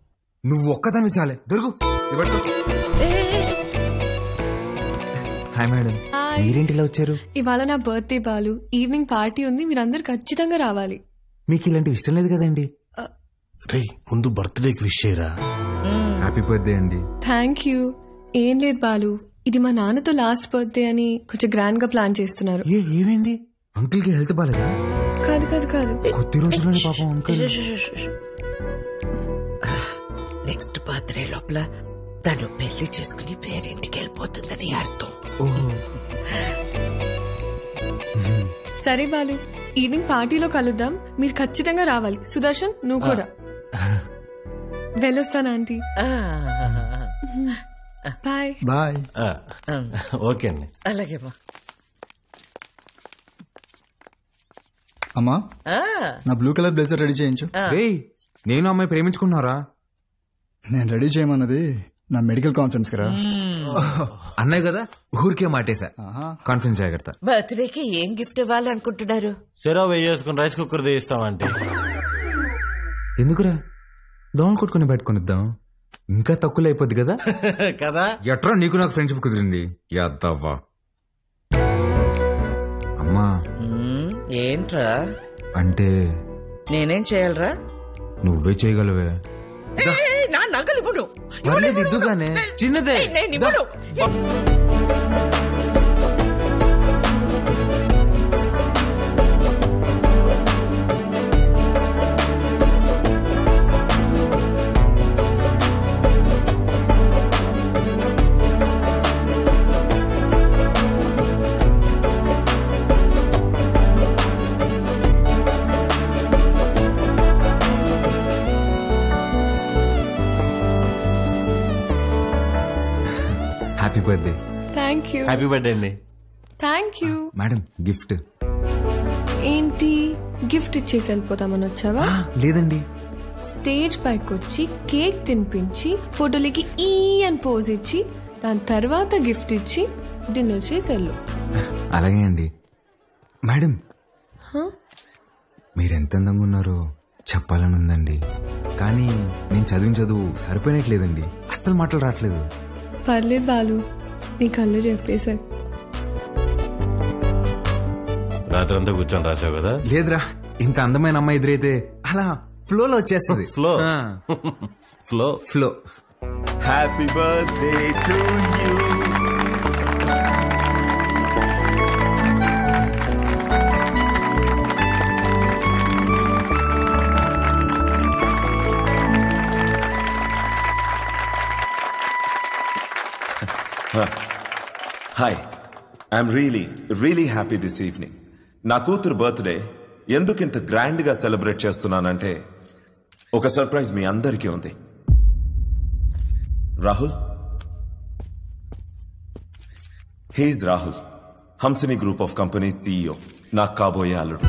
నువ్వు ఒక్కదాన్ని చాలే దొరుకు. హాయ్ మేడం, మీరేంటిలా వచ్చారు? ఇవాళ నా బర్త్డే బాలు, ఈవినింగ్ పార్టీ ఉంది, మీరందరు ఖచ్చితంగా రావాలి. మీకు ఇలాంటివి ఇష్టం లేదు కదండి. రేయ్ ముందు బర్త్డేకి విష్ చేయరా. హ్యాపీ బర్త్డే అండి. Thank you. ఏం లేదు బాలు, ఇది మా నాన్నతో లాస్ట్ బర్త్డే అని కొంచెం గ్రాండ్ గా ప్లాన్ చేస్తున్నారు. ఏమైంది? అంకుల్ కి హెల్త్ బాలేదా? కాదు కాదు కాదు, కొద్ది రోజుల్లోనే పాపం అంకుల్. నెక్స్ట్ బర్త్డే లోపల తను పెళ్లి చేసుకుని పేరింటికి వెళ్ళిపోతుందని అర్థం. సరే బాలు, ఈవినింగ్ పార్టీలో కలుద్దాం, మీరు ఖచ్చితంగా రావాలి. సుదర్శన్ నువ్వు కూడా. వెళ్ళొస్తాను ఆంటీ. Bye bye. ఓకే అండి. అలాగే బా. అమ్మా, నా బ్లూ కలర్ బ్లేజర్ రెడీ చేయించు. నేను అమ్మాయి ప్రేమించుకున్నారా? నేను రెడీ చేయమన్నది నా మెడికల్ కాన్ఫరెన్స్ కదా. అన్నయ్య కదా, ఊరికే మాటేసా. కాన్ఫరెన్స్ జాగ్రత్త. బర్త్డేకి ఏం గిఫ్ట్ ఇవ్వాలనుకుంటున్నారు? సెరవ్ వేసుకుని రైస్ కుక్కర్ తీస్తామంటే. ఎందుకురా, దోమలు కొట్టుకుని పెట్టుకునిద్దాం, ఇంకా తక్కువ అయిపోద్ది కదా. కదా ఎట్రా నీకు నాకు ఫ్రెండ్షిప్ కుదిరింది. యాదవ్వా. అమ్మా ఏంట్రా అంటే నేనేం చేయాలరా? నువ్వే చేయగలవే. నా నగలు ఇవ్వను. ఇద్దుగానే చిన్నదే. నేను ఇవ్వను. Happy birthday. Thank you. Happy birthday అండి. Thank you. మేడం గిఫ్ట్ ఏంటి? గిఫ్ట్ ఇచ్చేసి వెళ్ళిపోతామని వచ్చావా? లేదండి, స్టేజ్ పైకి వచ్చి కేక్ తినిపించి ఫోటోలకి ఈ అని పోజ్ ఇచ్చి దాని తర్వాత గిఫ్ట్ ఇచ్చి డిన్నర్ చేసి వెళ్ళు. అలాగే అండి. మేడం మీరెంత అందంగా ఉన్నారో చెప్పాలని ఉందండి, కానీ నేను చదివిన చదువు సరిపోయినట్లేదండి. అస్సలు మాటలు రావట్లేదు. పర్లేదు బాలు, నీ కళ్ళు చెప్పేశారు. రాత్రంతా కూర్చొని రాసావు కదా? లేదురా, ఇంకా అందమైన అమ్మాయి ఎదురైతే అలా ఫ్లోలో వచ్చేస్తుంది. Flow flow flow. Happy birthday to you. Hi, I'm really happy this evening. నా కూతురు బర్త్డే ఎందుకింత గ్రాండ్ గా సెలబ్రేట్ చేస్తున్నానంటే ఒక సర్ప్రైజ్ మీ అందరికీ ఉంది. Rahul, he's Rahul, Hamsini group of company CEO, నాకు కాబోయే అల్లుడు.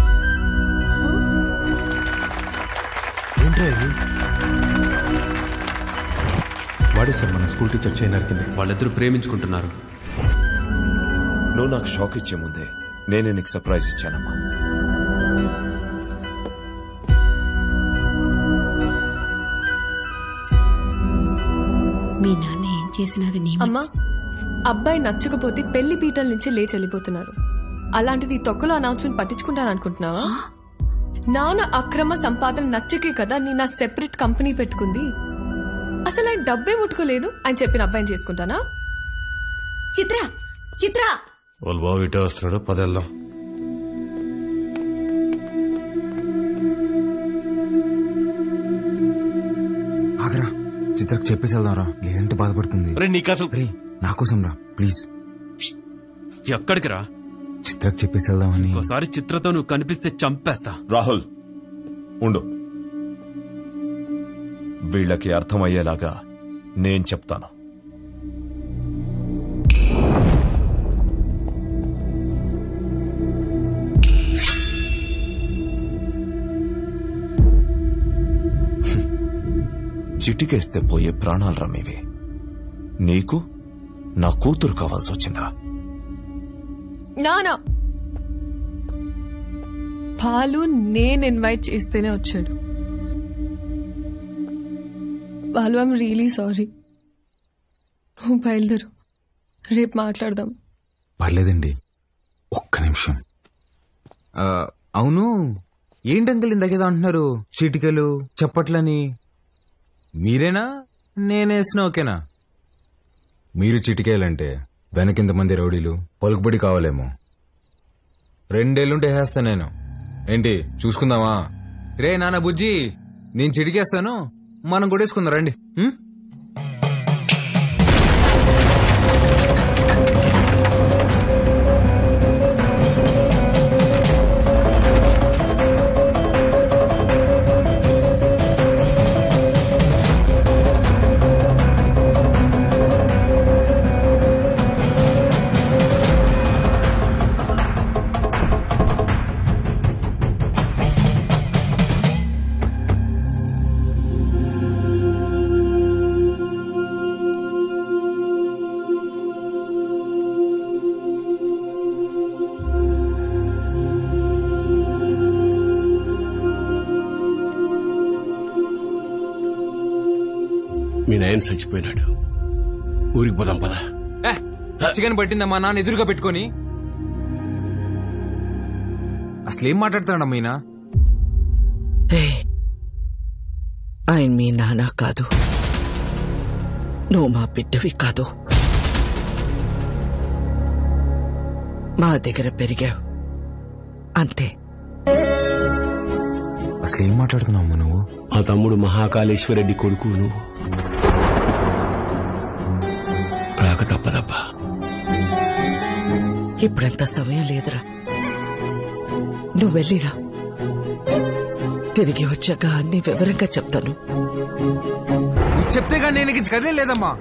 వాడే సార్ మన స్కూల్ టీచర్ చేయి నరికింది. వాళ్ళిద్దరూ ప్రేమించుకుంటున్నారు. నువ్వు నాకు షాక్ ఇచ్చే ముందే నేనే నీకు సర్ప్రైజ్ ఇచ్చానమ్మా. మీ నాన్న ఏం చేసినది నీ అమ్మా, అబ్బాయి నచ్చకపోతే పెళ్లి పీటల నుంచి లేచి వెళ్ళిపోతున్నారు. అలాంటిది తొక్కలో అనౌన్స్మెంట్ పట్టించుకుంటాను అనుకుంటున్నావా? నాన్న అక్రమ సంపాదన నచ్చకే కదా నేను నా సెపరేట్ కంపెనీ పెట్టుకుంది. అసలు ఆయన డబ్బే ముట్టుకోలేదు, ఆయన చెప్పిన అబ్బాయిని చేసుకుంటానా? చిత్ర చిత్ర వాళ్ళు బాబు ఇటే వస్తున్నాడు, పదెళ్దాం. ఆగరా, చిత్రకు చెప్పేసి వెళ్దాం రా, లేదంటే బాధపడుతుంది. నా కోసం రా ప్లీజ్. ఎక్కడికి రా? చిత్రకు చెప్పేసి వెళ్దామని. ఒకసారి చిత్రతో నువ్వు కనిపిస్తే చంపేస్తా. రాహుల్ ఉండు, వీళ్ళకి అర్థమయ్యేలాగా నేను చెప్తాను. చిటికేస్తే పోయే ప్రాణాలు రమ్మేవి. నీకు నా కూతురు కావాల్సి వచ్చిందా? నానా బాలు నేను ఇన్వైట్ చేస్తేనే వచ్చాడు. Balu I'm really sorry. నువ్వు బయలుదేరు, రేపు మాట్లాడదాం. పర్లేదండి, ఒక్క నిమిషం. అవును, ఏంటంకల్ ఇందాకేదో అంటున్నారు, చీటికలు చప్పట్లని. మీరేనా నేనేసిన ఓకేనా? మీరు చిటికేయాలంటే వెనకింత మంది రౌడీలు పలుకుబడి కావాలేమో. 2 ఏళ్ళుంటే వేస్తా నేను. ఏంటి చూసుకుందామా? రే నాన్న బుజ్జి, నేను చిటికేస్తాను, మనం కొట్టేసుకుందాం రండి. మీ నాయన చచ్చిపోయినాడు, ఊరికి పోదాం పదా. చికెన్ పట్టిందమ్మా నాన్న ఎదురుగా పెట్టుకొని. అసలేం మాట్లాడుతున్నాడమ్మా ఈయన? ఆయన మీ నాన్న కాదు, నువ్వు మా బిడ్డవి కాదు. మా దగ్గర పెరిగావు అంతే. అసలేం మాట్లాడుతున్నావు నువ్వు? మా తమ్ముడు మహాకాళేశ్వరరెడ్డి కొడుకు నువ్వు. రాక తప్పదబ్బా. ఇప్పుడంత సమయం లేదురా, నువ్వు వెళ్ళిరా. తిరిగి వచ్చాక అన్ని వివరంగా చెప్తాను. నువ్వు చెప్తేగా నేను కదే లేదమ్మా.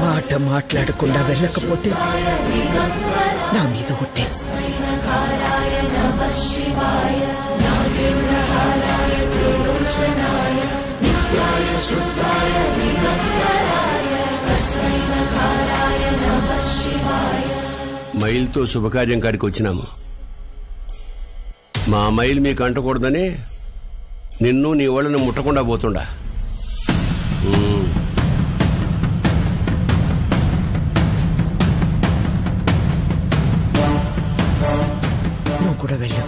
మాట మాట్లాడకుండా వెళ్ళకపోతే నా మీద ఒట్టే. మైల్తో శుభకార్యం కాడికి వచ్చినాము. మా మైల్ మీకు అంటకూడదని నిన్ను నీ వాళ్ళని ముట్టకుండా పోతుండా. నువ్వు కూడా వెళ్ళు.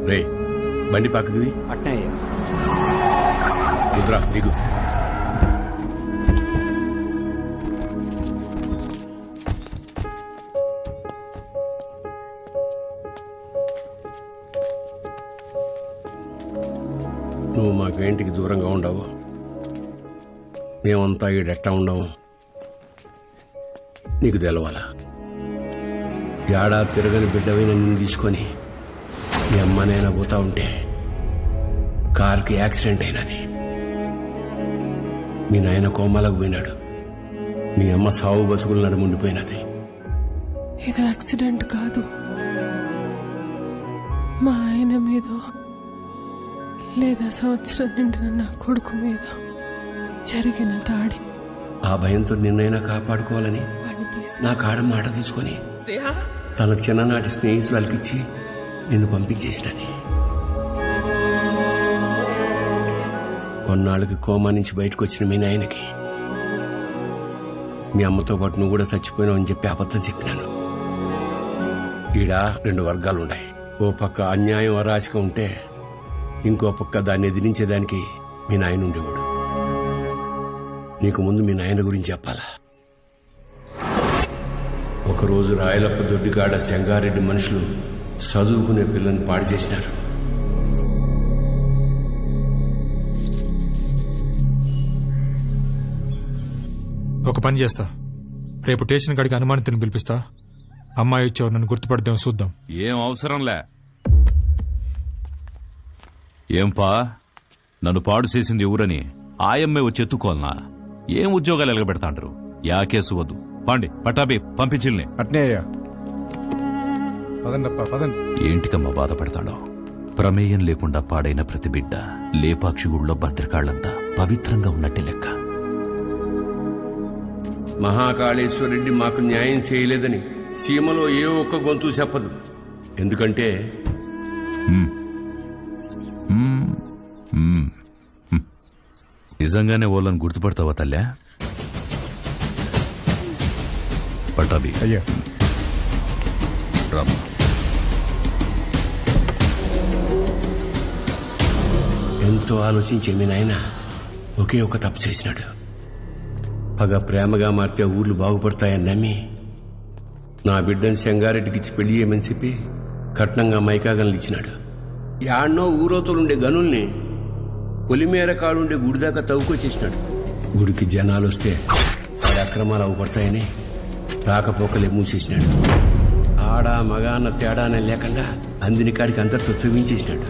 రే బండి పక్కది అట్నే దిగురా, దిగు. నువ్వు మాకేంటికి దూరంగా ఉండవు, మేమంతా ఈడెట్టా ఉండవు నీకు తెలవాలా. ఏడాది తిరగని బిడ్డవైన నిన్ను తీసుకొని మీ అమ్మనైనా పోతా ఉంటే కారుకి యాక్సిడెంట్ అయినది. మీ నాయన కోమాలకు పోయినాడు, మీ అమ్మ సావు బతుకులు నడుముండిపోయినది. ఇది యాక్సిడెంట్ కాదు, మా ఆయన మీద లేదా సంవత్సరం నిండిన నా కొడుకు మీద జరిగిన దాడి. ఆ భయంతో నిన్నైనా కాపాడుకోవాలని నా కాడ మాట తీసుకొని తన చిన్ననాటి స్నేహితురాలకిచ్చి నిన్ను పంపించేసినది. కొన్నాళ్ళకి కోమా నుంచి బయటకు వచ్చిన మీ నాయనకి మీ అమ్మతో పాటు నువ్వు కూడా చచ్చిపోయినావు అని చెప్పి అబద్ధం చెప్పినాను. ఈడ 2 వర్గాలున్నాయి. ఓ పక్క అన్యాయం అరాచకం ఉంటే ఇంకో పక్క దాన్ని ఎదిరించేదానికి మీ నాయన ఉండేవాడు. నీకు ముందు మీ నాయన గురించి చెప్పాలా. ఒకరోజు రాయలప్ప దొడ్డికాడ శంగారెడ్డి మనుషులు చదువుకునే పిల్లల్ని పాడు చేసినారు. ఒక పని చేస్తా, రేపు స్టేషన్ కాడికి అనుమానితుని పిలిపిస్తా. అమ్మాయి వచ్చేవారు నన్ను గుర్తుపడదాం, చూద్దాం. ఏం అవసరంలే. ఏంపా నన్ను పాడు చేసింది ఎవరని ఆయమ్మే వచ్చి ఎత్తుకోవాలనా? ఏం ఉద్యోగాలు ఎలగబెడతాండ్రు? యా కేసు వద్దు. పాండి పట్టాబి పంపించిల్ని. అట్నే అయ్యా. ఏంటికమ్మా బాధపడతాడో? ప్రమేయం లేకుండా పాడైన ప్రతి బిడ్డ లేపాక్షి గుళ్ళో భద్రకాళ్లంతా పవిత్రంగా ఉన్నట్టే లెక్క. మహాకాళేశ్వరరెడ్డి మాకు న్యాయం చేయలేదని సీమలో ఏ ఒక్క గొంతు చెప్పదు. ఎందుకంటే నిజంగానే వాళ్ళని గుర్తుపడతావా తల్లా? పట్టాబి అయ్యా రామా. ఎంతో ఆలోచించే మీ నాయన ఒకే ఒక తప్పు చేసినాడు. పగ ప్రేమగా మార్తే ఊర్లు బాగుపడతాయని నమ్మి నా బిడ్డను చెంగారెడ్డికిచ్చి పెళ్లి చేయమని చెప్పి కట్నంగా మైకాగన్లు ఇచ్చినాడు. యాడ్నో ఊరోతులుండే గనుల్ని పొలిమేర కాడుండే గుడి దాకా తవ్వుకొచ్చేసినాడు. గుడికి జనాలు వస్తే వాడి అక్రమాలు అవుపడతాయని రాకపోకలే మూసేసినాడు. ఆడ మగ అన్న తేడానే లేకుండా అందిని కాడికి అంతటితో చూపించేసినాడు.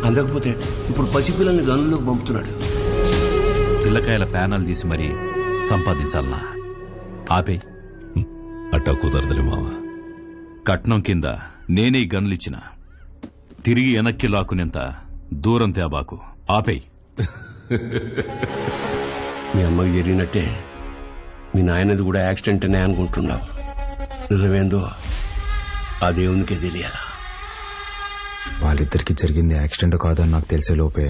అందకపోతే ఇప్పుడు పసిపిల్లల్ని గనుల్లోకి పంపుతున్నాడు. పిల్లకాయల ప్యానల్ తీసి మరీ సంపాదించాలనా? ఆపే. అట్టా కుదరదులే మావా. కట్నం కింద నేనే గన్లిచ్చిన తిరిగి వెనక్కి లాక్కునేంత దూరం తేబాకు. ఆపేయ్. మీ అమ్మకి జరిగినట్టే మీ నాయనది కూడా యాక్సిడెంట్ అనే అనుకుంటున్నావు. నిజమేందో ఆ దేవునికే తెలియాలా. వాళ్ళిద్దరికి జరిగింది యాక్సిడెంట్ కాదని నాకు తెలిసే లోపే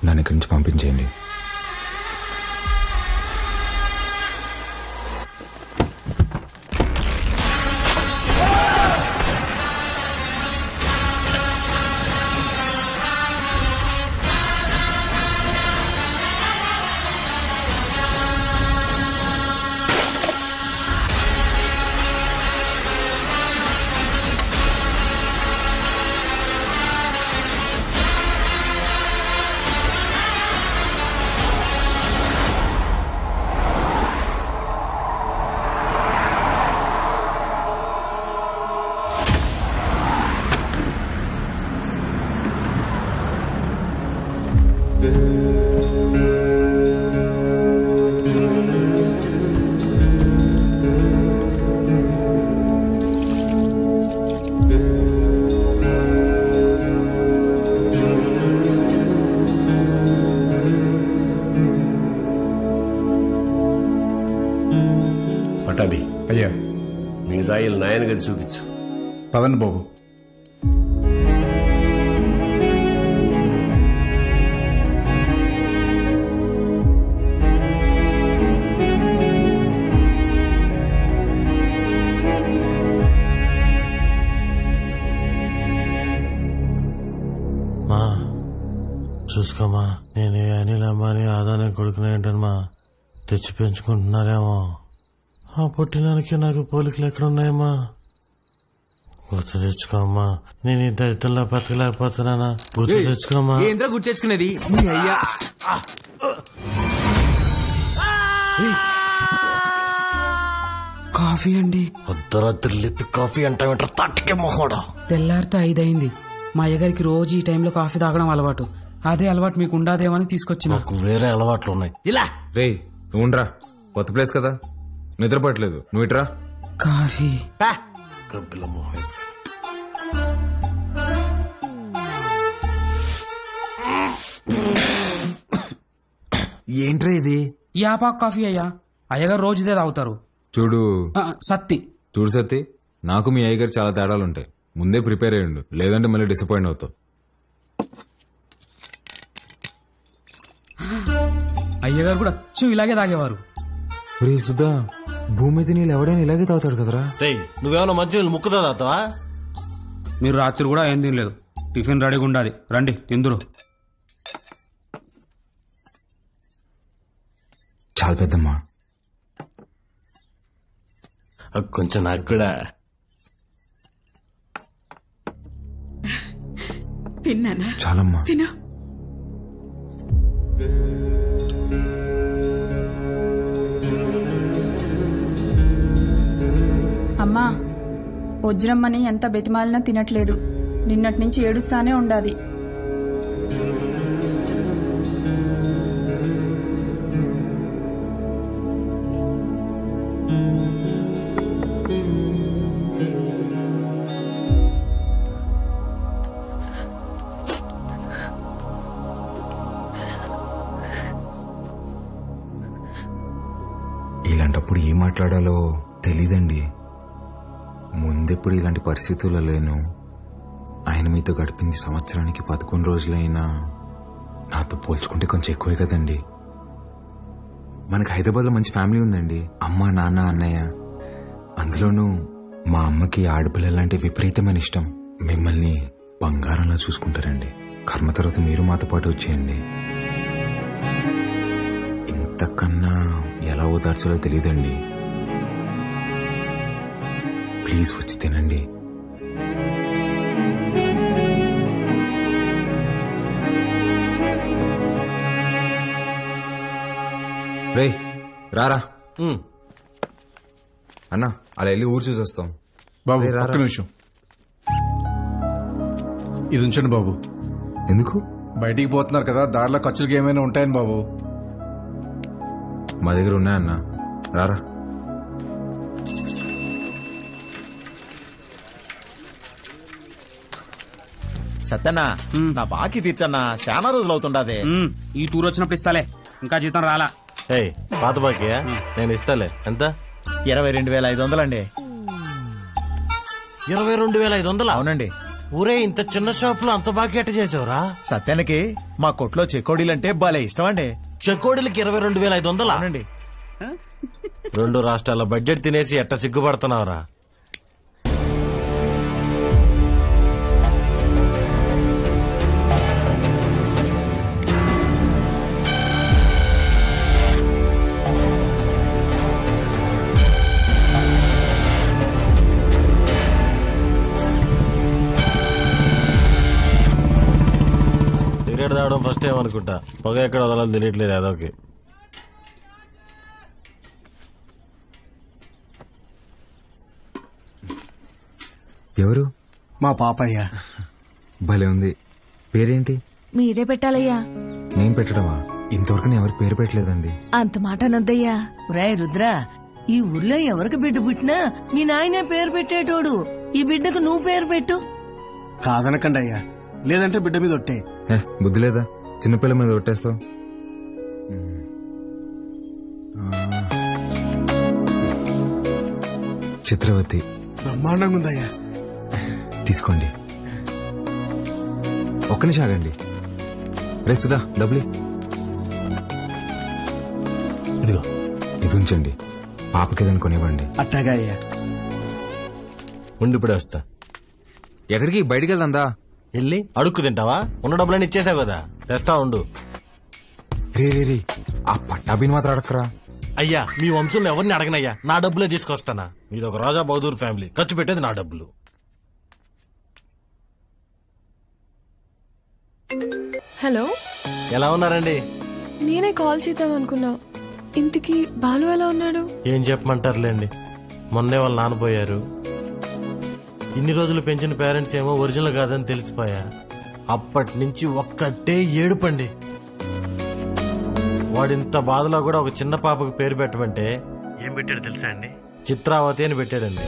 నన్ను ఇక్కడి నుంచి పంపించేయండి. పటాబి అయ్యా మిగతా నాయన గది చూపించు. పదండి బాబు. మా చూసుకోమా, నేను అనిల్ అంబానీ ఆదానే కొడుకునే ఏంటమ్మా తెచ్చి పెంచుకుంటున్నారేమో. ఆ పుట్టినానికి నాకు పోలికలు ఎక్కడున్నాయమ్మా? గుర్తు తెచ్చుకోమ్మా. నేను ఈ దరిద్రంలో బతకలేకపోతున్నానా? గుర్తు తెచ్చుకోమ్మా. ఏంద్రా గుర్తు తెచ్చుకునేది? మీ అయ్యా కాఫీ అండి. అర్ధరాత్రి లేపి కాఫీ అంటావేంటారు? తట్టుకే మొహోడా. తెల్లారితో 5 అయింది. మా అయ్యగారికి రోజు ఈ టైంలో కాఫీ తాగడం అలవాటు. అదే అలవాటు మీకు ఉండాదేమని తీసుకొచ్చిన. నాకు వేరే అలవాట్లు ఉన్నాయి. ఇలా రే ఉండరా, కొత్త ప్లేస్ కదా, నిద్రపట్లేదు. నువ్వు ఇట్రా. కాఫీ గబ్బిల మొహం వేస్తా. ఏంట్రా ఇది? యాపాక్ కాఫీ అయ్యా. అయ్యగారు రోజు ఇదే తాగుతారు. చూడు సత్తి, చూడు సత్తి, నాకు మీ అయ్యగారు చాలా తేడాలు ఉంటాయి. ముందే ప్రిపేర్ అయ్యండు, లేదంటే మళ్ళీ డిసప్పాయింట్ అవుతావు. అయ్యగారు కూడా అచ్చు ఇలాగే తాగేవారు. రే సుధా, భూమి మీద నీళ్ళు ఎవడైనా ఇలాగే తాగుతాడు కదరా. నువ్వేమన్నా మంచి ముక్కుదా తాగుతావా? మీరు రాత్రి కూడా ఏం తినలేదు. టిఫిన్ రెడీగా ఉండాలి, రండి తిందురు. చాలా పెద్దమ్మా. కొంచెం నాకు కూడా. తిన్నానా? చాలమ్మా. తిను. అమ్మా, వజ్రమ్మని ఎంత బెతిమాలినా తినట్లేదు. నిన్నటి నుంచి ఏడుస్తానే ఉండాది. ఇలాంటప్పుడు ఏం మాట్లాడాలో తెలీదండి. ముందెప్పుడు ఇలాంటి పరిస్థితుల్లో లేను. ఆయన మీతో గడిపింది సంవత్సరానికి 11 రోజులైనా నాతో పోల్చుకుంటే కొంచెం ఎక్కువే కదండి. మనకి హైదరాబాద్లో మంచి ఫ్యామిలీ ఉందండి. అమ్మ, నాన్న, అన్నయ్య. అందులోనూ మా అమ్మకి ఆడపిల్లలంటే విపరీతమైన ఇష్టం. మిమ్మల్ని బంగారంలా చూసుకుంటారండి. కర్మ తర్వాత మీరు మాతో పాటు వచ్చేయండి. ఇంతకన్నా ఎలా ఓదార్చాలో తెలియదండి. ప్లీజ్ వచ్చి తినండి. రే రారా అన్నా, అలా వెళ్ళి ఊరు చూసి వస్తాం. బాబు ఒక్క నిమిషం ఇది ఉంచండి బాబు. ఎందుకు? బయటికి పోతున్నారు కదా, దారిలో ఖర్చులకి ఏమైనా ఉంటాయని బాబు. మా దగ్గర ఉన్నాయన్నా, రారా. సత్యన్నా, నా బాకీ తీర్చన్నా, చాలా రోజులు అవుతుండదే. ఈ టూర్ వచ్చినప్పుడు ఇస్తాలే, ఇంకా జీతం రాలా. పాత బాకీయా? నేను ఇస్తాలే. ఎంత? 22,500 అండి. 22,500? అవునండి. ఊరే, ఇంత చిన్న షాప్ లో అంత బాకీ ఎట్ట చేసావురా? సత్యానికి మా కొట్లో చెకోడీలంటే భలే ఇష్టం అండి. చెకోడీలకి 22,500? అవునండి. 2 రాష్ట్రాల బడ్జెట్ తినేసి ఎట్ట సిగ్గుపడుతున్నావురా? సిగరెట్ తాగడం ఫస్ట్ టైం అనుకుంటా. పొగ ఎక్కడ వదలాలో తెలియట్లేదు అదొకే. ఎవరు? మా పాపయ్య. భలే ఉంది. పేరేంటి? మీరే పెట్టాలయ్యా. నేను పెట్టడమా? ఇంతవరకు నేను ఎవరికి పేరు పెట్టలేదండి. అంత మాట అనొద్దయ్యా. రాయ్ రుద్రా, ఈ ఊర్లో ఎవరికి బిడ్డ పుట్టినా మీ నాయనే పేరు పెట్టేటోడు. ఈ బిడ్డకు నువ్వు పేరు పెట్టు. కాదనకండి అయ్యా, లేదంటే బిడ్డ మీద ఒట్టే. బుద్ధి లేదా? చిన్నపిల్ల మీద ఒట్టేస్తావు. చిత్రవతి. బ్రహ్మాండంగా ఉందయ్యా. తీసుకోండి. ఒక్క నిమిషం ఆగండి. రే సుధా, డబ్బులు ఇదిగో. ఇది ఉంచండి. పాపకి ఏదైనా కొనివ్వండి. అట్టాగా అయ్యా. ఉండిప్పుడే వస్తా. ఎక్కడికి? బయటికి వెళ్దా? వెళ్ళి అడుక్కు తింటావా? ఉన్న డబ్బులని ఇచ్చేసావు కదా, తెస్తా ఉండు. రే ఆ పట్టాభిని మాత్రం అడగరా. అయ్యా, మీ వంశంలో ఎవరిని అడగనయ్యా, నా డబ్బులే తీసుకొస్తానా. ఇది ఒక రాజా బహదూర్ ఫ్యామిలీ, ఖర్చు పెట్టేది నా డబ్బులు. హలో, ఎలా ఉన్నారండి? నేనే కాల్ చేద్దాం అనుకున్నా. ఇంతకీ బాలు ఎలా ఉన్నాడు? ఏం చెప్పమంటారులేండి, మొన్నే వాళ్ళు నాన్నపోయారు. ఇన్ని రోజులు పెంచిన పేరెంట్స్ ఏమో ఒరిజినల్ కాదని తెలిసిపోయా. అప్పటి నుంచి ఒక్కటే ఏడుపండి. వాడింత బాధలో కూడా ఒక చిన్న పాపకు పేరు పెట్టమంటే ఏం పెట్టాడు తెలుసా అండి? చిత్రావతి అని పెట్టాడండి.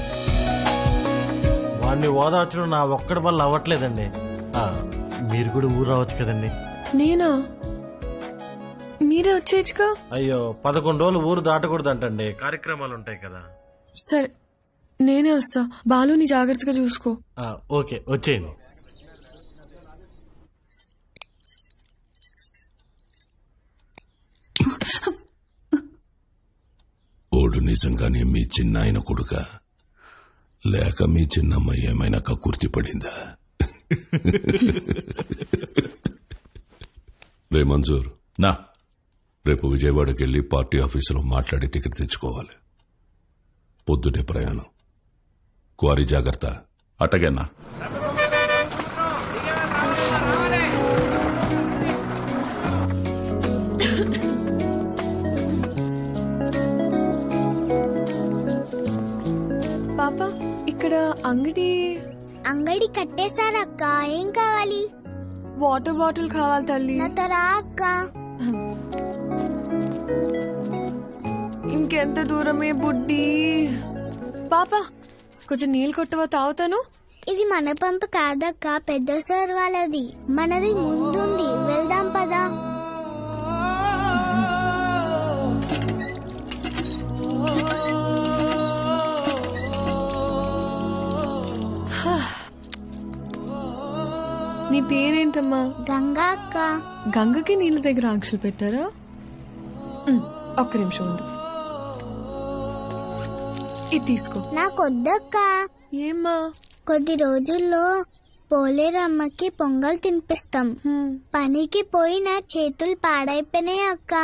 వాడిని ఓదార్చడం నా ఒక్కడి వల్ల అవ్వట్లేదండి. మీరు కూడా ఊరు రావచ్చు కదండి. నేనా? మీరే వచ్చేయచ్చుగా. అయ్యో, 11 రోజులు ఊరు దాటకూడదంటండి, కార్యక్రమాలు ఉంటాయి కదా. సరే, నేనే వస్తా. బాలుని జాగ్రత్తగా చూసుకో. ఓకే, వచ్చేయండి. ఓడు నిజంగానే మీ చిన్నాయన కొడుక, లేక మీ చిన్నమ్మ ఏమైనా కక్కుర్తి పడిందా? రే మంజూర్, నా రేపు విజయవాడకి వెళ్ళి పార్టీ ఆఫీసులో మాట్లాడి టికెట్ తెచ్చుకోవాలి. పొద్దుటే ప్రయాణం. క్వారీ జాగ్రత్త. అటగన్నా. కట్టేశారక్క. ఏం కావాలి? వాటర్ బాటిల్ కావాలి తల్లి. నాతో రా అక్క. ఇంకెంత దూరమే బుడ్డి. పాప కొంచెం నీళ్ళు కొట్టవా, తాగుతాను. ఇది మన పంపు కాదక్క, పెద్ద సార్ వాళ్ళది. మనది ముందుంది, వెళ్దాం పదా. నీ పేరేంటమ్మా? గంగా అక్క. గంగకి నీళ్ళ దగ్గర ఆంక్షలు పెట్టారా? ఒక్క నిమిషం ఉండు, ఇది తీసుకో. నాకొద్దక్క. ఏమ్మా? కొద్ది రోజుల్లో పోలేరమ్మకి పొంగల్ తినిపిస్తాం. పనికి పోయి నా చేతులు పాడైపోయినాయి అక్క.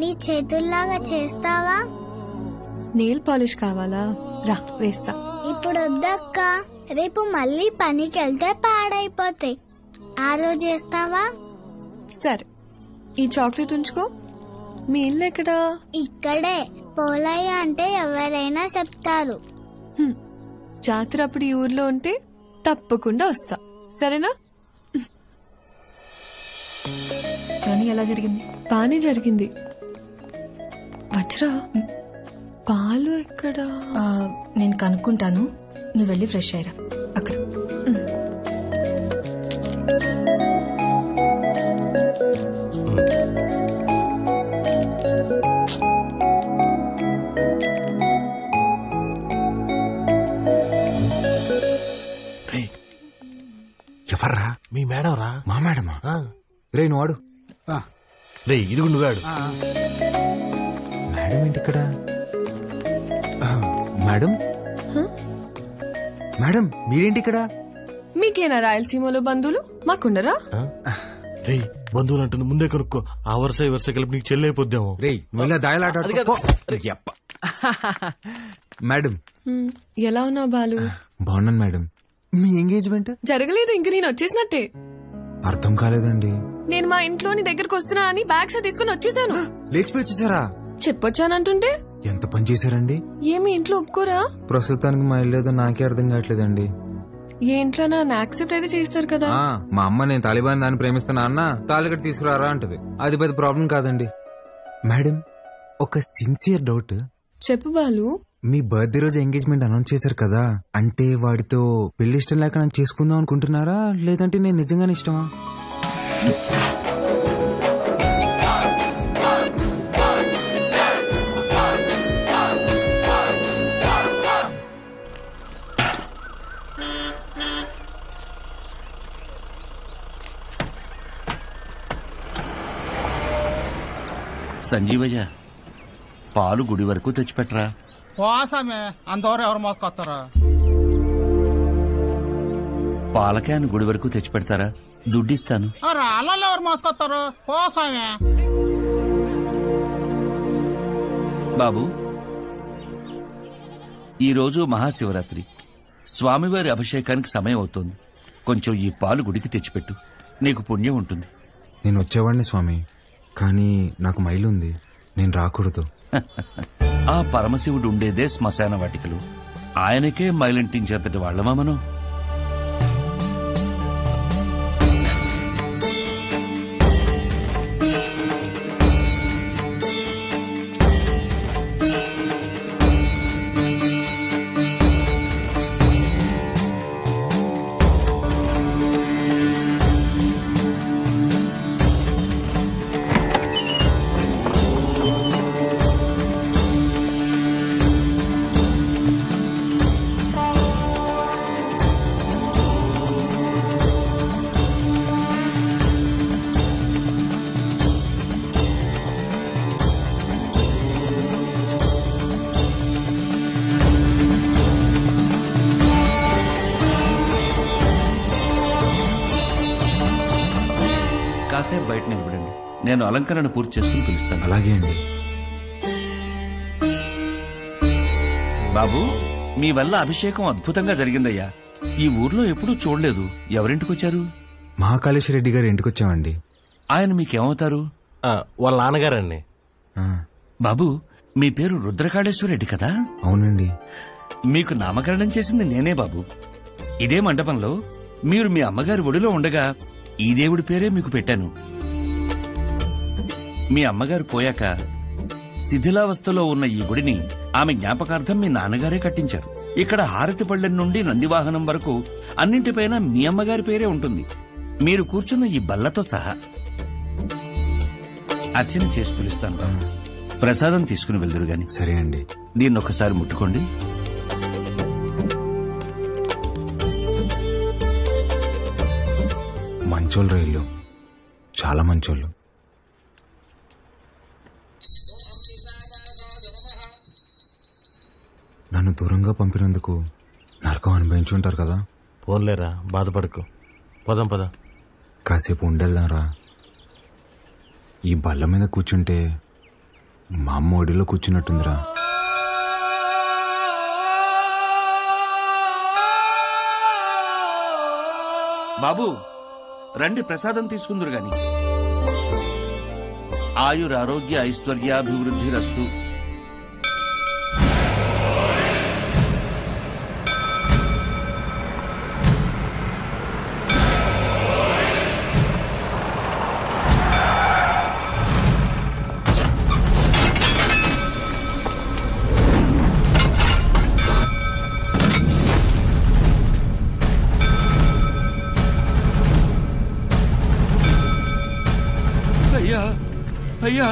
నీ చేతుల్లాగా చేస్తావా? నెయిల్ పాలిష్ కావాలా? రా వేస్తా. ఇప్పుడు వద్దక్క, రేపు మళ్ళీ పనికి వెళ్తే పాడైపోతాయి. ఆ రోజు చేస్తావా? సరే, ఈ చాక్లెట్ ఉంచుకో. మీ ఇల్లు ఎక్కడా? ఇక్కడే. పోలయ్య అంటే ఎవరైనా చెప్తారు. జాతర అప్పుడు ఈ ఊర్లో ఉంటే తప్పకుండా వస్తా, సరేనా? జర్నీ ఎలా జరిగింది? బానే జరిగింది. వజ్రా, పాలు ఎక్కడా? నేను కనుక్కుంటాను, నువ్వు వెళ్ళి ఫ్రెష్ అయ్యరా. అక్కడ ఎవర్రా? మీ మేడం రా. మా మేడమా? రే నువ్వు ఆడు. రే ఇది నువ్వాడు. మేడం ఏంటి ఇక్కడ? మేడం మేడం మీరేంటి ఇక్కడ? మీకేనా రాయలసీమలో బంధువులు? మాకుండరా? రే బంధువులు అంటుంది, ముందే కనుక్కో. ఆ వరుస ఈ వరుస కలిపి నీకు చెల్లైపోద్దాము. రే నువ్వు దాయలాట. మేడం ఎలా ఉన్నావు బాలు? బాగున్నాను మేడం. మీ ఎంగేజ్మెంట్ జరగలేదు, ఇంక నేను వచ్చేసినట్టే. అర్థం కాలేదండి. నేను మా ఇంట్లోని దగ్గరకు వస్తున్నా అని బ్యాగ్స్ తీసుకుని వచ్చేసాను. లేచిపోయి వచ్చేసారా? చెప్పొచ్చానంటుంటే ఎంత పని చేశారండి? ఏమి ఇంట్లో ఒప్పుకోరా? ప్రస్తుతానికి మా ఇల్లు ఏదో నాకే అర్థం కావట్లేదండి. ఏ ఇంట్లో యాక్సెప్ట్ అయితే చేస్తారు కదా. మా అమ్మ నేను తాలిబాన్ దాన్ని ప్రేమిస్తున్నా అన్న తాలిగట్టు తీసుకురారా అంటది. అది పెద్ద ప్రాబ్లం కాదండి. మేడం ఒక సిన్సియర్ డౌట్. చెప్పు బాలు. మీ బర్త్డే రోజు ఎంగేజ్మెంట్ అనౌన్స్ చేశారు కదా, అంటే వాడితో పెళ్లి ఇష్టం లేక నన్ను చేసుకుందాం అనుకుంటున్నారా, లేదంటే నేను నిజంగానే ఇష్టమా? సంజీవయ్య, పాలు గుడి వరకు తెచ్చిపెట్టరా. పోసామే అంతవరకు ఎవరు మోసుకొస్తారా? పాల క్యాన్ గుడి వరకు తెచ్చిపెడతారా? దుడ్డిస్తాను. రాళ్ళలో ఎవరు మోసుకొస్తారు? పోసామే. బాబు, ఈరోజు మహాశివరాత్రి, స్వామివారి అభిషేకానికి సమయం అవుతోంది. కొంచెం ఈ పాలు గుడికి తెచ్చిపెట్టు, నీకు పుణ్యం ఉంటుంది. నేను వచ్చేవాడిని స్వామి, కానీ నాకు మైలుంది, నేను రాకూడదు. ఆ పరమశివుడు ఉండేదే శ్మశాన వాటికలు. ఆయనకే మైలింటించేంతటి వాళ్ళమా మనం? కాసేపు బయట నిలబడండి, నేను అలంకరణ పూర్తి చేసుకుని పిలుస్తాను. అలాగే అండి. బాబు, మీ వల్ల అభిషేకం అద్భుతంగా జరిగిందయ్యా. ఈ ఊర్లో ఎప్పుడూ చూడలేదు. ఎవరింటికొచ్చారు? మహాకాళేశ్వర రెడ్డి గారి ఇంటికి వచ్చామండి. ఆయన మీకేమవుతారు? వాళ్ళ నాన్నగారండి. బాబు, మీ పేరు రుద్రకాళేశ్వర రెడ్డి కదా? అవునండి. మీకు నామకరణం చేసింది నేనే బాబు. ఇదే మండపంలో మీరు మీ అమ్మగారి ఒడిలో ఉండగా ఈ దేవుడి పేరే మీకు పెట్టాను. మీ అమ్మగారు పోయాక శిథిలావస్థలో ఉన్న ఈ గుడిని ఆమె జ్ఞాపకార్థం మీ నాన్నగారే కట్టించారు. ఇక్కడ హారతి పళ్ళెం నుండి నందివాహనం వరకు అన్నింటిపైన మీ అమ్మగారి పేరే ఉంటుంది, మీరు కూర్చున్న ఈ బల్లతో సహా. అర్చన చేసి పిలుస్తాను బాబు. ప్రసాదం తీసుకుని వెళ్దురు గాని. సరే అండి. దీన్ని ఒకసారి ముట్టుకోండి. మంచోళ్ళు రైళ్ళు, చాలా మంచోళ్ళు. నన్ను దూరంగా పంపినందుకు నరకం అనుభవించుంటారు కదా. పోన్లేరా, బాధపడకు. పదం పద. కాసేపు ఉండేద్దాంరా. ఈ బల్ల మీద కూర్చుంటే మా అమ్మ ఒడిలో కూర్చున్నట్టుందిరా. బాబు రండి, ప్రసాదం తీసుకుందరు గాని. ఆయురారోగ్య ఐశ్వర్యాభివృద్ధి రస్తు. అయ్యా అయ్యా,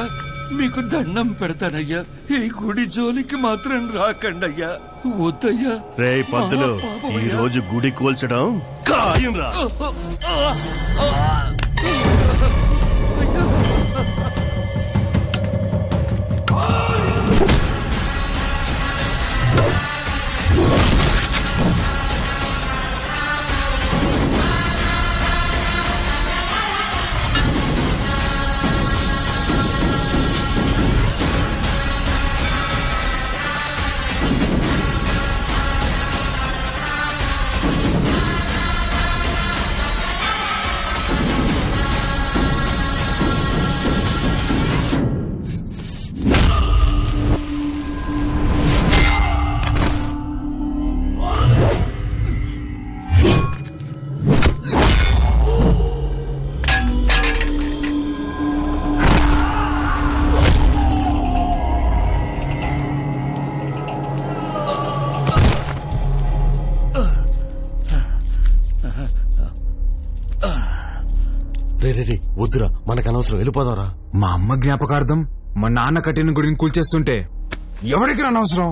మీకు దండం పెడతానయ్యా, ఈ గుడి జోలికి మాత్రం రాకండయ్యా. వద్దయ్యా. రే పంతులు, ఈ రోజు గుడి కూల్చడం ఖాయం రా. రే వద్దురా, మనకు అనవసరం, వెళ్ళిపోదాంరా. మా అమ్మ జ్ఞాపకార్థం మా నాన్న కట్టిన గుడిని కూల్చేస్తుంటే ఎవరికి అనవసరం?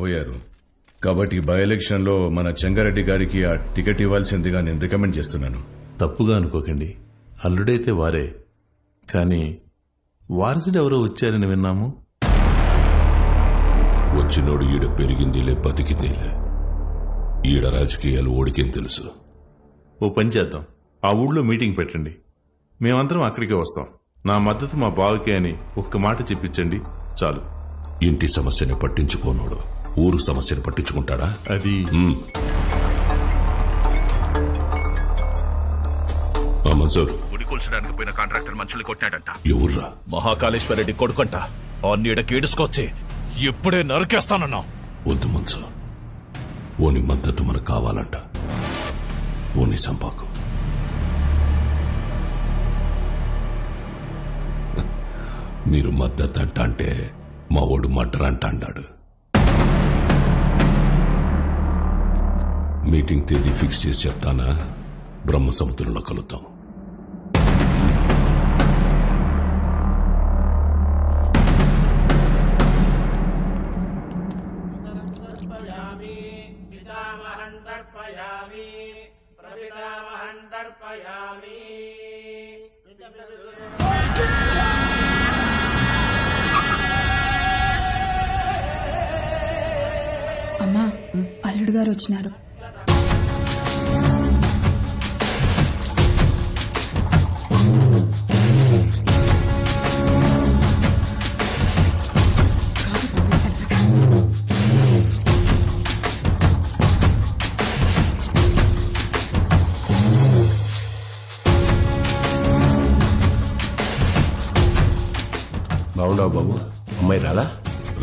పోయారు. కాబట్టి బై ఎలక్షన్ లో మన చెంగారెడ్డి గారికి ఆ టికెట్ ఇవ్వాల్సిందిగా నేను రికమెండ్ చేస్తున్నాను. తప్పుగా అనుకోకండి, అల్లుడైతే వారే, కానీ వారసుడు ఎవరో వచ్చారని విన్నాము. వచ్చినోడు ఈడ పెరిగిందిలే బతికిందిలే. ఈడ రాజకీయాలు ఓడికేం తెలుసు. ఓ పని చేద్దాం, ఆ ఊళ్ళో మీటింగ్ పెట్టండి, మేమందరం అక్కడికే వస్తాం. నా మద్దతు మా బావకే అని ఒక్క మాట చెప్పించండి చాలు. ఇంటి సమస్యని పట్టించుకోనోడు ఊరు సమస్యను పట్టించుకుంటాడా? అది మన్సూర్, గుడి కూల్చడానికి పోయిన కాంట్రాక్టర్ మనుషులు కొట్టాడంట. ఎవర్రా? మహాకాళేశ్వరరెడ్డి కొడుకంట. ఆ నీడకి ఈడుసుకొచ్చి ఇప్పుడే నరికేస్తానన్నా. వద్దు మన్సూర్, ఓని మద్దతు మనకు కావాలంట. ఓని సంపాకు. మీరు మద్దతు అంట అంటే మా ఓడు మడ్డర్ అంట అన్నాడు. మీటింగ్ తేదీ ఫిక్స్ చేసి చెప్తానా? బ్రహ్మసముద్రంలో కలుద్దాం. అమ్మా, అల్లుడు గారు వచ్చినారు. బాగుండవు బాబు, అమ్మాయి రాలా?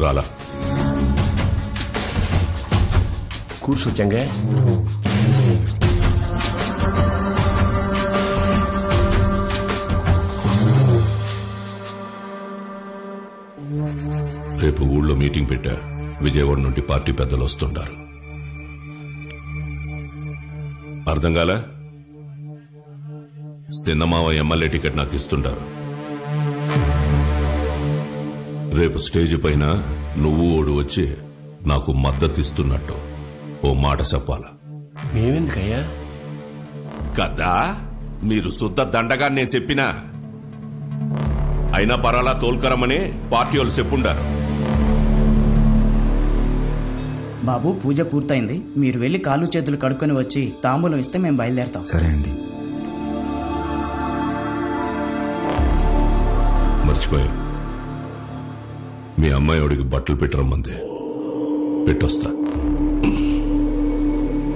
రాలా. కూర్చో చెంగే. రేపు ఊళ్ళో మీటింగ్ పెట్టా. విజయవాడ నుండి పార్టీ పెద్దలు వస్తుంటారు. అర్థం కాలే? సిన్నమావ ఎమ్మెల్యే టికెట్ నాకు ఇస్తుంటారు. రేపు స్టేజ్ పైన నువ్వు ఓడు వచ్చి నాకు మద్దతు ఇస్తున్నట్టు ఓ మాట చెప్పాలా? మేమెందుకయ్యా? కదా మీరు శుద్ధ దండగా నేను చెప్పినా అయినా పరాలా తోల్కరమని పార్టీ వాళ్ళు చెప్పుండారు. బాబు, పూజ పూర్తయింది. మీరు వెళ్లి కాళ్ళు చేతులు కడుక్కొని వచ్చి తాంబూలం ఇస్తే మేము బయలుదేరతాం. సరే అండి. మర్చిపోయా, మీ అమ్మాయి వాడికి బట్టలు పెట్టరమ్మంది. పెట్టొస్తా.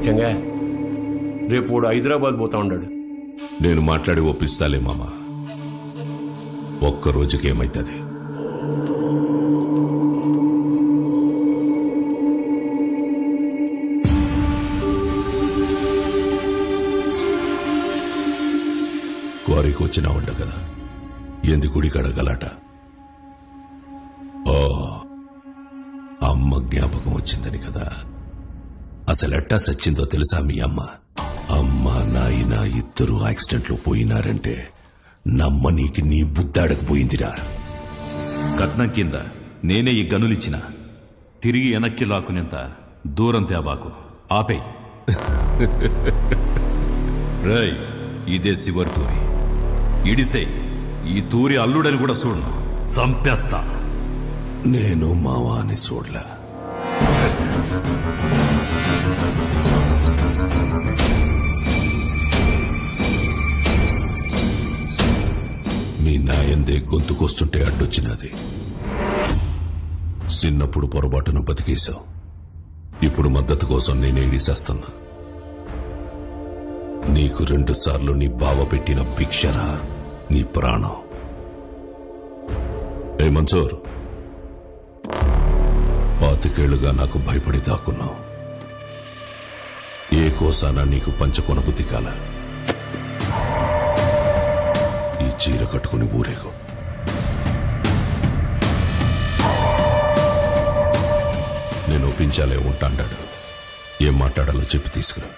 చెంగా, రేపు వాడు హైదరాబాద్ పోతా ఉన్నాడు. నేను మాట్లాడి ఒప్పిస్తాలే మామ. ఒక్క రోజుకి ఏమైతుంది? క్వారీకి వచ్చినావంట కదా, ఎందు గుడి కడగలాట? ఓ, అమ్మ జ్ఞాపకం వచ్చిందని కదా. అసలెట్టా సచ్చిందో తెలుసా మీ అమ్మ? అమ్మ నాయన ఇద్దరు యాక్సిడెంట్లో పోయినారంటే నమ్మనీకి నీ బుద్ధాడకపోయిందిరా. కట్నం కింద నేనే ఈ గనులిచ్చిన, తిరిగి వెనక్కి లాక్కునేంత దూరం తేబాకు. ఆపే. రై, ఇదే శివరి తూరి. ఇడిసే, ఈ తూరి అల్లుడని కూడా చూడను, సంపేస్తా. నేను మావాని చూడలే. మీ నాయందే గొంతుకొస్తుంటే అడ్డొచ్చినది. చిన్నప్పుడు పొరపాటును బతికేశావు. ఇప్పుడు మద్దతు కోసం నేనే ఇడిసేస్తున్నా. నీకు 2 సార్లు నీ బావ పెట్టిన భిక్షరా నీ ప్రాణం. ఏ మన్సూర్, 25 నాకు భయపడి దాక్కున్నావు. ఏ కోసానా నీకు పంచకొన బుద్ధి కాల? ఈ చీర కట్టుకుని ఊరేగు. నేను ఒప్పించాలే ఉంటాడాడు. ఏం మాట్లాడాలో చెప్పి తీసుకురా.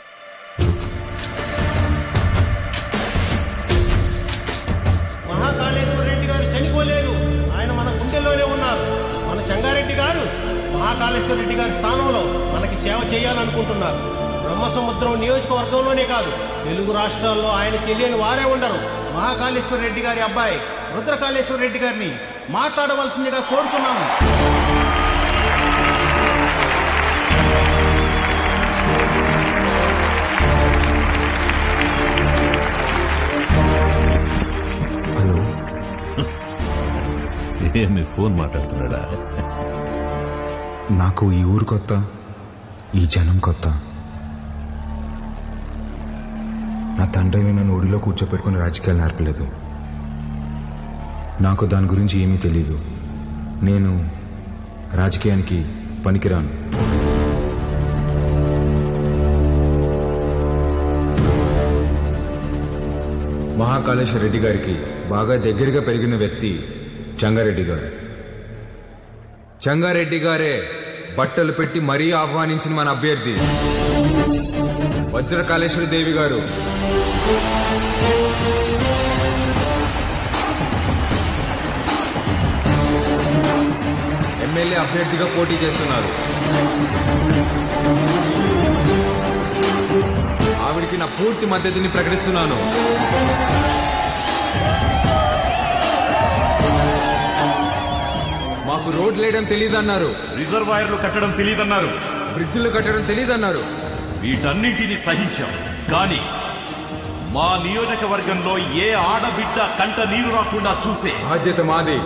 మహాకాళేశ్వరరెడ్డి గారు చనిపోలేరు, ఆయన మన గుండెల్లోనే ఉన్నారు. మన చెంగారెడ్డి గారు మహాకాళేశ్వర మహాకాళేశ్వర రెడ్డి గారి స్థానంలో మనకి సేవ చేయాలనుకుంటున్నారు. బ్రహ్మసముద్రం నియోజకవర్గంలోనే కాదు, తెలుగు రాష్ట్రాల్లో ఆయన తెలియని వారే ఉండరు. మహాకాళేశ్వర రెడ్డి గారి అబ్బాయి రుద్రకాళేశ్వర రెడ్డి గారిని మాట్లాడవలసిందిగా కోరుచున్నాము. హలో, ఏమి ఫోన్ మాట్లాడుతున్నాడా? నాకు ఈ ఊరు కొత్త, ఈ జనం కొత్త. నా తండ్రి నన్ను ఒడిలో కూర్చోపెట్టుకుని రాజకీయాలు నేర్పలేదు. నాకు దాని గురించి ఏమీ తెలీదు. నేను రాజకీయానికి పనికిరాను. మహాకాళేశ్వర రెడ్డి గారికి బాగా దగ్గరగా పెరిగిన వ్యక్తి చంగారెడ్డి గారు. చంగారెడ్డి గారే బట్టలు పెట్టి మరీ ఆహ్వానించిన మన అభ్యర్థి వజ్రకాళేశ్వరి దేవి గారు. ఎమ్మెల్యే అభ్యర్థిగా పోటీ చేస్తున్నారు. ఆవిడికి నా పూర్తి మద్దతుని ప్రకటిస్తున్నాను. మాకు రోడ్లు వేయడం తెలియదన్నారు, రిజర్వాయర్లు కట్టడం తెలియదన్నారు, బ్రిడ్జిలు కట్టడం తెలియదన్నారు. వీటన్నింటినీ సహించాం. కానీ మా నియోజకవర్గంలో ఏ ఆడబిడ్డ కంట నీరు రాకుండా చూసే బాధ్యత మాది.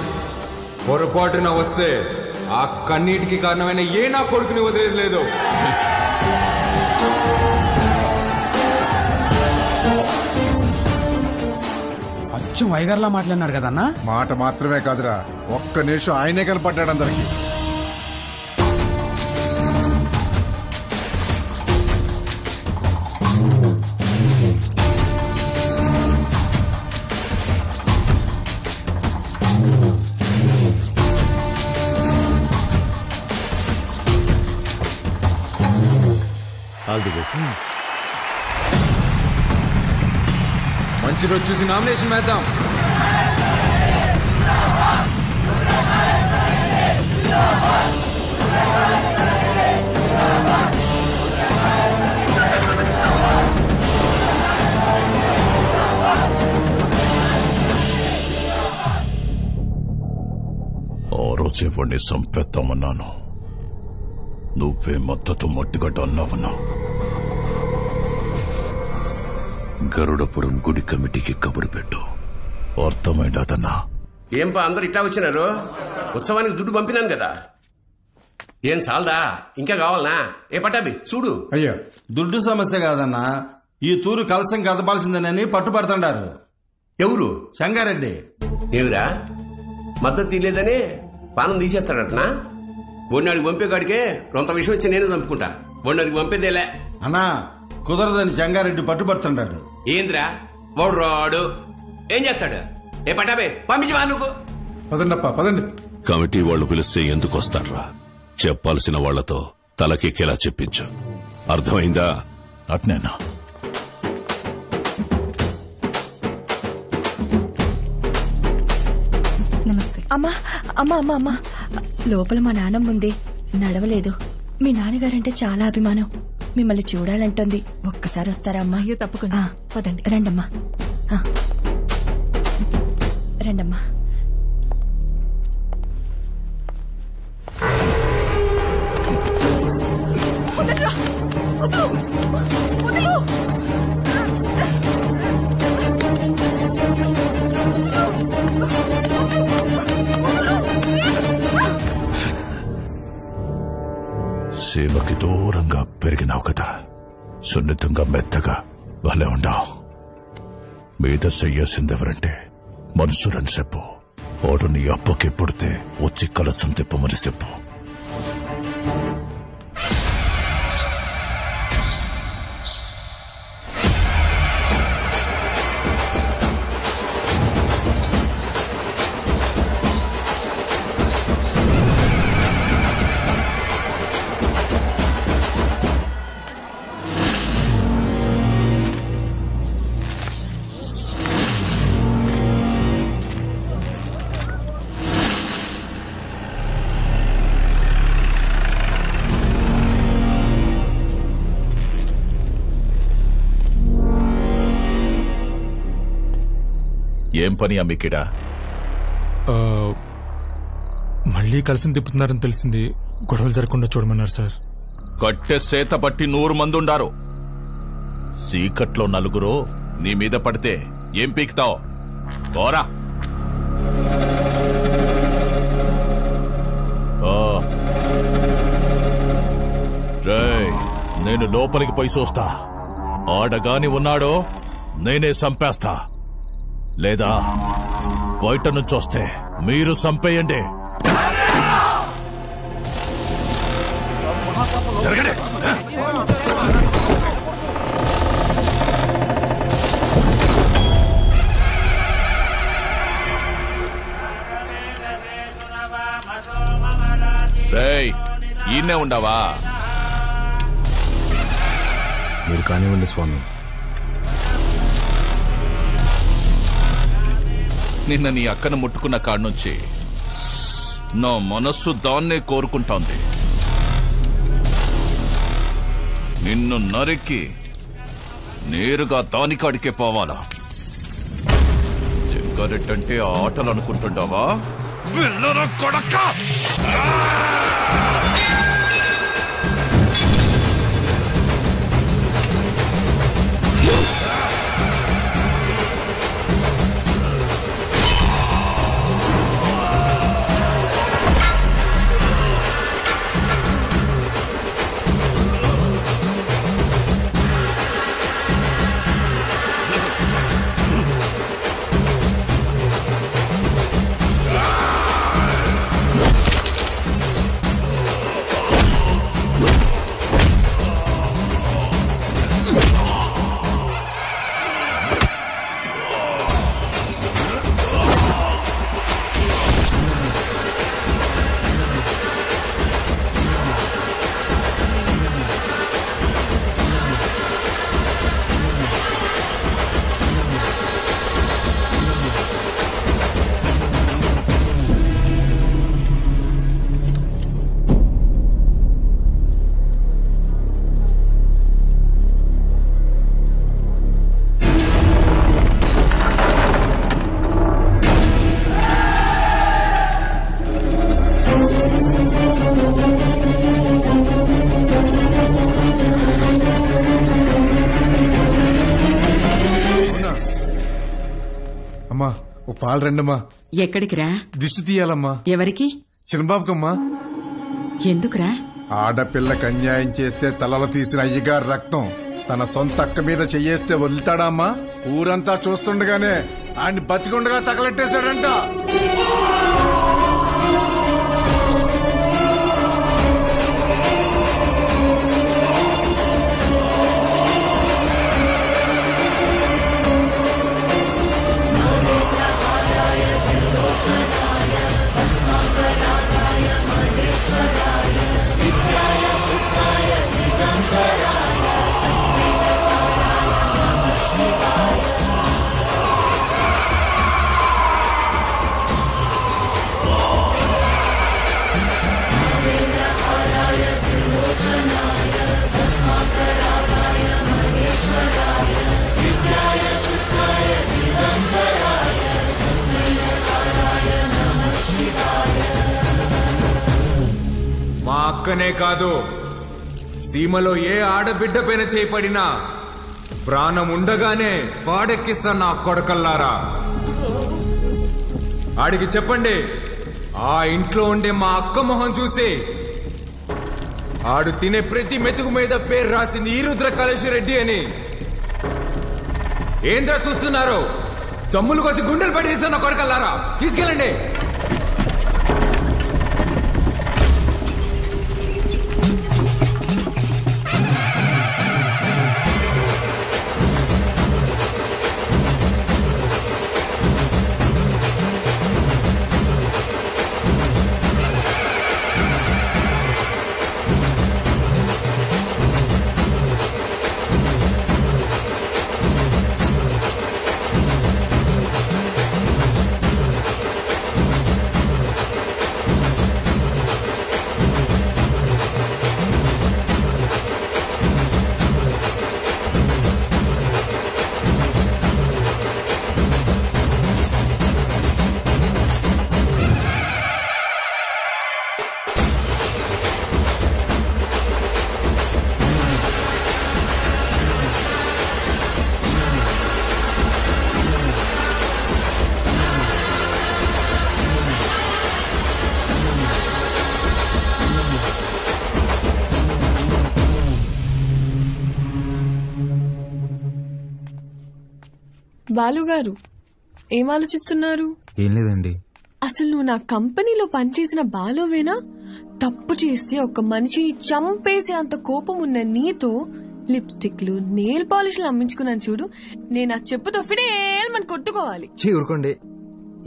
పొరపాటున వస్తే ఆ కన్నీటికి కారణమైన ఏ నా కొడుకుని వదిలేదు లేదు. అచ్చం వైగర్లా మాట్లాడినాడు కదన్నా. మాట మాత్రమే కాదురా, ఒక్క నిమిషం ఆయనే కనపడ్డాడు అందరికి. All the best. మంచి రోజు చూసి నామినేషన్ వేద్దాం. ఆ రోజే వాడిని సంపెత్తామన్నాను, నువ్వే మద్దతు మట్టుగడ్డ అన్నావన్నా. గరుడపురం గుడి కమిటీకి కబురు పెట్టు. అర్థమైందన్నా. ఏంపా అందరు ఇట్లా వచ్చినారు? ఉత్సవానికి దుడ్డు పంపినాను కదా, ఏం సాల్దా? ఇంకా కావాలనా? ఏ పట్టాబి చూడు. అయ్యో, దుడ్డు సమస్య కాదన్నా, ఈ తూరు కలసం కదపాల్సిందేనని పట్టుబడుతుండారు. ఎవరు? సంగారెడ్డి. ఏమిరా మద్దతు తీయలేదని పానం తీసేస్తాడటనా? ఒడినాడికి పంపేగాడికే రొంత విషయం వచ్చి నేను చంపుకుంటా. ఒడినాడికి పంపేదేలే అన్నా, కుదరదని సంగారెడ్డి పట్టుబడుతుండాడు. ఏంద్రా వాడు రాడు, ఏం చేస్తాడు? ఏ పట్టాబే పంపించి వా నువ్వు. పదండప్ప పదండి. కమిటీ వాళ్ళు పిలిస్తే ఎందుకు వస్తారా? చెప్పాల్సిన వాళ్లతో తలకెక్కేలా చెప్పించు. అర్థమైందా? అట్నేనా? నమస్తే. అమ్మా అమ్మా అమ్మా అమ్మా, లోపల మా నాన్నమ్మ ఉంది, నడవలేదు. మీ నాన్నగారంటే చాలా అభిమానం, మిమ్మల్ని చూడాలంటుంది. ఒక్కసారి వస్తారా అమ్మా? అయ్యో తప్పకుండా, పదండి. రండమ్మా, రండమ్మా. సీమకి దూరంగా పెరిగినావు కదా, సున్నితంగా మెత్తగా భలే ఉండవు. మీద చెయ్యాల్సిందెవరంటే మనుషులని చెప్పు. వాడు నీ అప్పకి పుడితే వచ్చి కలసం తిప్పమని చెప్పు. ఏం పని అమ్మికిడా? మళ్ళీ కలిసి తిప్పుతున్నారని తెలిసింది. గొడవలు జరగకుండా చూడమన్నారు సార్. కట్టె సేత పట్టి 100 మంది ఉండారు. సీకట్లో 4 నీ మీద పడితే ఏం పీకుతావు? పోరా. నేను లోపలికి పోయి చూస్తా. ఆడగాని ఉన్నాడో నేనే చంపేస్తా, లేదా బయట నుంచి వస్తే మీరు చంపేయండి. జరగండి. ఈయనే ఉండవా? మీరు కానివ్వండి స్వామి. నిన్న నీ అక్కను ముట్టుకున్న కాడ్నుంచి నా మనస్సు దాన్నే కోరుకుంటోంది. నిన్ను నరికి నేరుగా దానికాడికే పోవాలా? జగ్గారెడ్డంటే ఆటలు అనుకుంటుంటావా? వెళ్ళరా కొడక! పాలు రండమ్మా. ఎక్కడికి రా? దిష్టి తీయాలమ్మా. ఎవరికి? చిన్నబాబుకమ్మా. ఎందుకురా? ఆడపిల్లకి అన్యాయం చేస్తే తలలు తీసిన అయ్యగారు రక్తం తన సొంత అక్క మీద చెయ్యేస్తే వదులుతాడామ్మా? ఊరంతా చూస్తుండగానే ఆయన్ని బతికుండగా తగలెట్టేశాడంట. మా అక్కనే కాదు, సీమలో ఏ ఆడబిడ్డ పైన చేపడినా ప్రాణం ఉండగానే పాడెక్కిస్తా నా కొడకల్లారా. ఆడికి చెప్పండి, ఆ ఇంట్లో ఉండే మా అక్క మొహం చూసి ఆడు తినే ప్రతి మెతుకు మీద పేరు రాసింది ఈ రుద్ర కాళేశ్వరరెడ్డి అని. ఏంద్రా చూస్తున్నారు? తమ్ములు కోసి గుండెలు పడేస్తా నా కొడకల్లారా. తీసుకెళ్ళండి. బాలుగారు ఏం ఆలోచిస్తున్నారు? ఏం లేదండి. అసలు నువ్వు నా కంపెనీలో పనిచేసిన బాలువేనా? తప్పు చేస్తే ఒక మనిషిని చంపేసే అంత కోపం ఉన్న నీతో లిప్స్టిక్లు నెయిల్ పాలిష్లు అమ్మించుకున్నాను చూడు. నేను ఆ చెప్పుతో ఫిడేల్మని కొట్టుకోవాలి. ఊరుకోండి.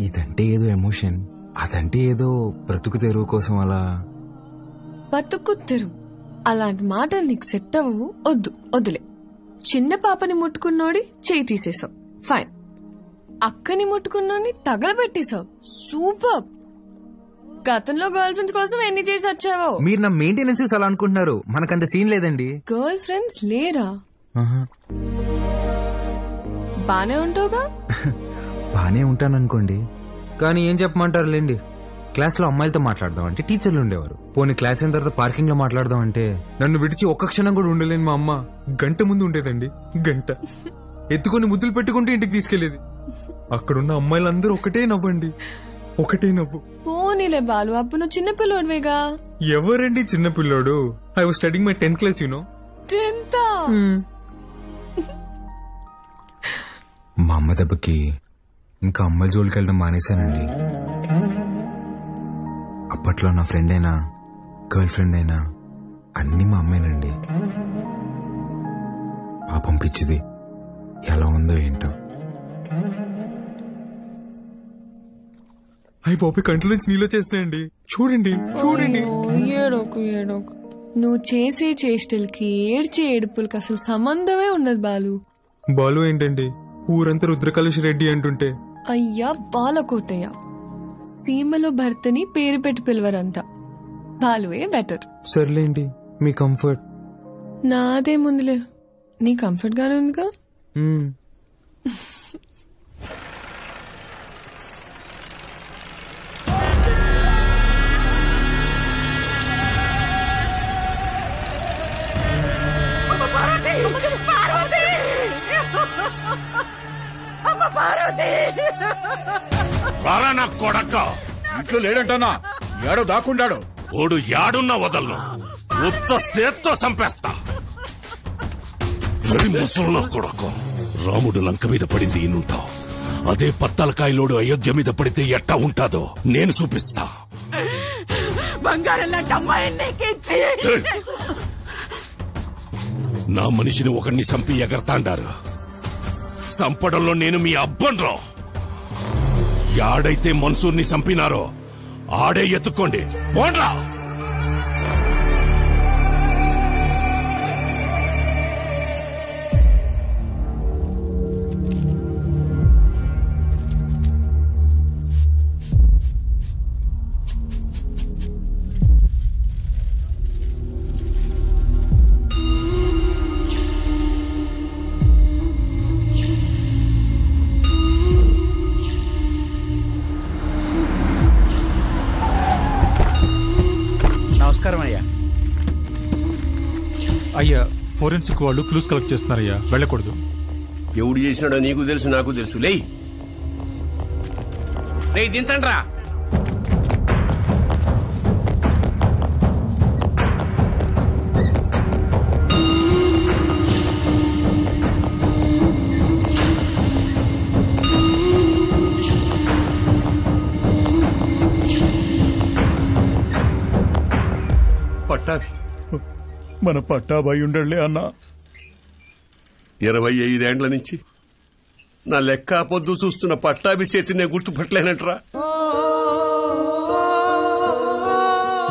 ఇదంటే ఏదో ఎమోషన్, అదంటే ఏదో బ్రతుకు తెరువు కోసం అలా. బతుకు తెరువు అలాంటి మాటలు నీకు సెట్ అవ్వవు. వద్దులే. చిన్న పాపని ముట్టుకున్నోడి చేయి తీసేసావు, ఫైన్. అక్కని ముట్టుకున్నోడిని తగలబెట్టేశావు, సూపర్. గతంలో గర్ల్ ఫ్రెండ్స్ కోసం ఎన్ని చేసి వచ్చావో. మీరు నా మెయింటెనెన్స్ అలా అనుకుంటున్నారు, మనకంత సీన్ లేదండి. గర్ల్ ఫ్రెండ్స్ లేరా? బానే ఉంటావుగా? బానే ఉంటాననుకోండి, కానీ ఏం చెప్పమంటారు లేండి. క్లాస్ లో అమ్మాయిలతో మాట్లాడదాం అంటే టీచర్లు ఉండేవారు. పోనీ క్లాస్ అయిన తర్వాత పార్కింగ్ లో మాట్లాడదాం అంటే నన్ను విడిచి ఒక్క క్షణం కూడా ఉండలేని మా అమ్మ గంట ముందు ఉండేదండి. గంట ఎత్తుకొని ముద్దులు పెట్టుకుంటూ ఇంటికి తీసుకెళ్లేది. అక్కడున్న అమ్మాయిలందరూ ఒకటే నవ్వండి, ఒకటే నవ్వు. పోనీలే బాలు, అప్పుడు నువ్వు చిన్నపిల్లోడివేగా. ఎవరండి చిన్నపిల్లోడు? I was studying my 10th class, you know. 10th? మా అమ్మ దెబ్బకి ఇంకా అమ్మాయిల జోలికి వెళ్ళడం మానేశానండి. అప్పట్లో నా ఫ్రెండ్ అయినా గర్ల్ ఫ్రెండ్ అయినా అన్ని మా అమ్మాయినండి. పాపం పిచ్చిది ఎలా ఉందో ఏంటో. అయ్యి బాబు కంట్లో నుంచి నీళ్ళు చేస్తున్నాయండి. చూడండి చూడండి. ఏడోకు. నువ్వు చేసే చేష్టలకి ఏడ్చే ఏడుపులకి అసలు సంబంధమే ఉన్నది బాలు. బాలు ఏంటండి, ఊరంతా రుద్రకళేష్ రెడ్డి అంటుంటే. అయ్యా బాలకోటయ్య, సీమలో భర్తని పేరు పెట్టి పిలవరంట. బాలువే బెటర్. సర్లేండి, మీ కంఫర్ట్. నాదే ముందులే, నీ కంఫర్ట్ గానే ఉందిగా. రారా నా కొడక, ఇంట్లో లేడంటానా? ఏడో దాక్కుండాడు. ఓడు యాడున్నా వదలను, ఉత్త సేత్తో చంపేస్తా. ముసలు కొడక, రాముడు లంక మీద పడింది ఈనుంటావు, అదే పత్తలకాయలోడు అయోధ్య మీద పడితే ఎట్టా ఉంటాదో నేను చూపిస్తా. నా మనిషిని ఒకడిని చంపి ఎగరతాండారు. చంపడంలో నేను మీ అబ్బన్రా. యాడైతే మన్సూర్ని చంపినారో ఆడే ఎత్తుకోండి, పోండ్రా. అయ్యా, ఫోరెన్సిక్ వాళ్ళు క్లూస్ కలెక్ట్ చేస్తున్నారయ్యా, వెళ్ళకూడదు. ఎవడు చేసినాడో నీకు తెలుసు, నాకు తెలుసు. లే దించండి రా. పట్టాభి, మన పట్టాభాయి ఉండలే అన్నా. 25 ఏండ్ల నుంచి నా లెక్క పొద్దు చూస్తున్న పట్టాభి చేతినే గుర్తుపట్టలేనంటరా.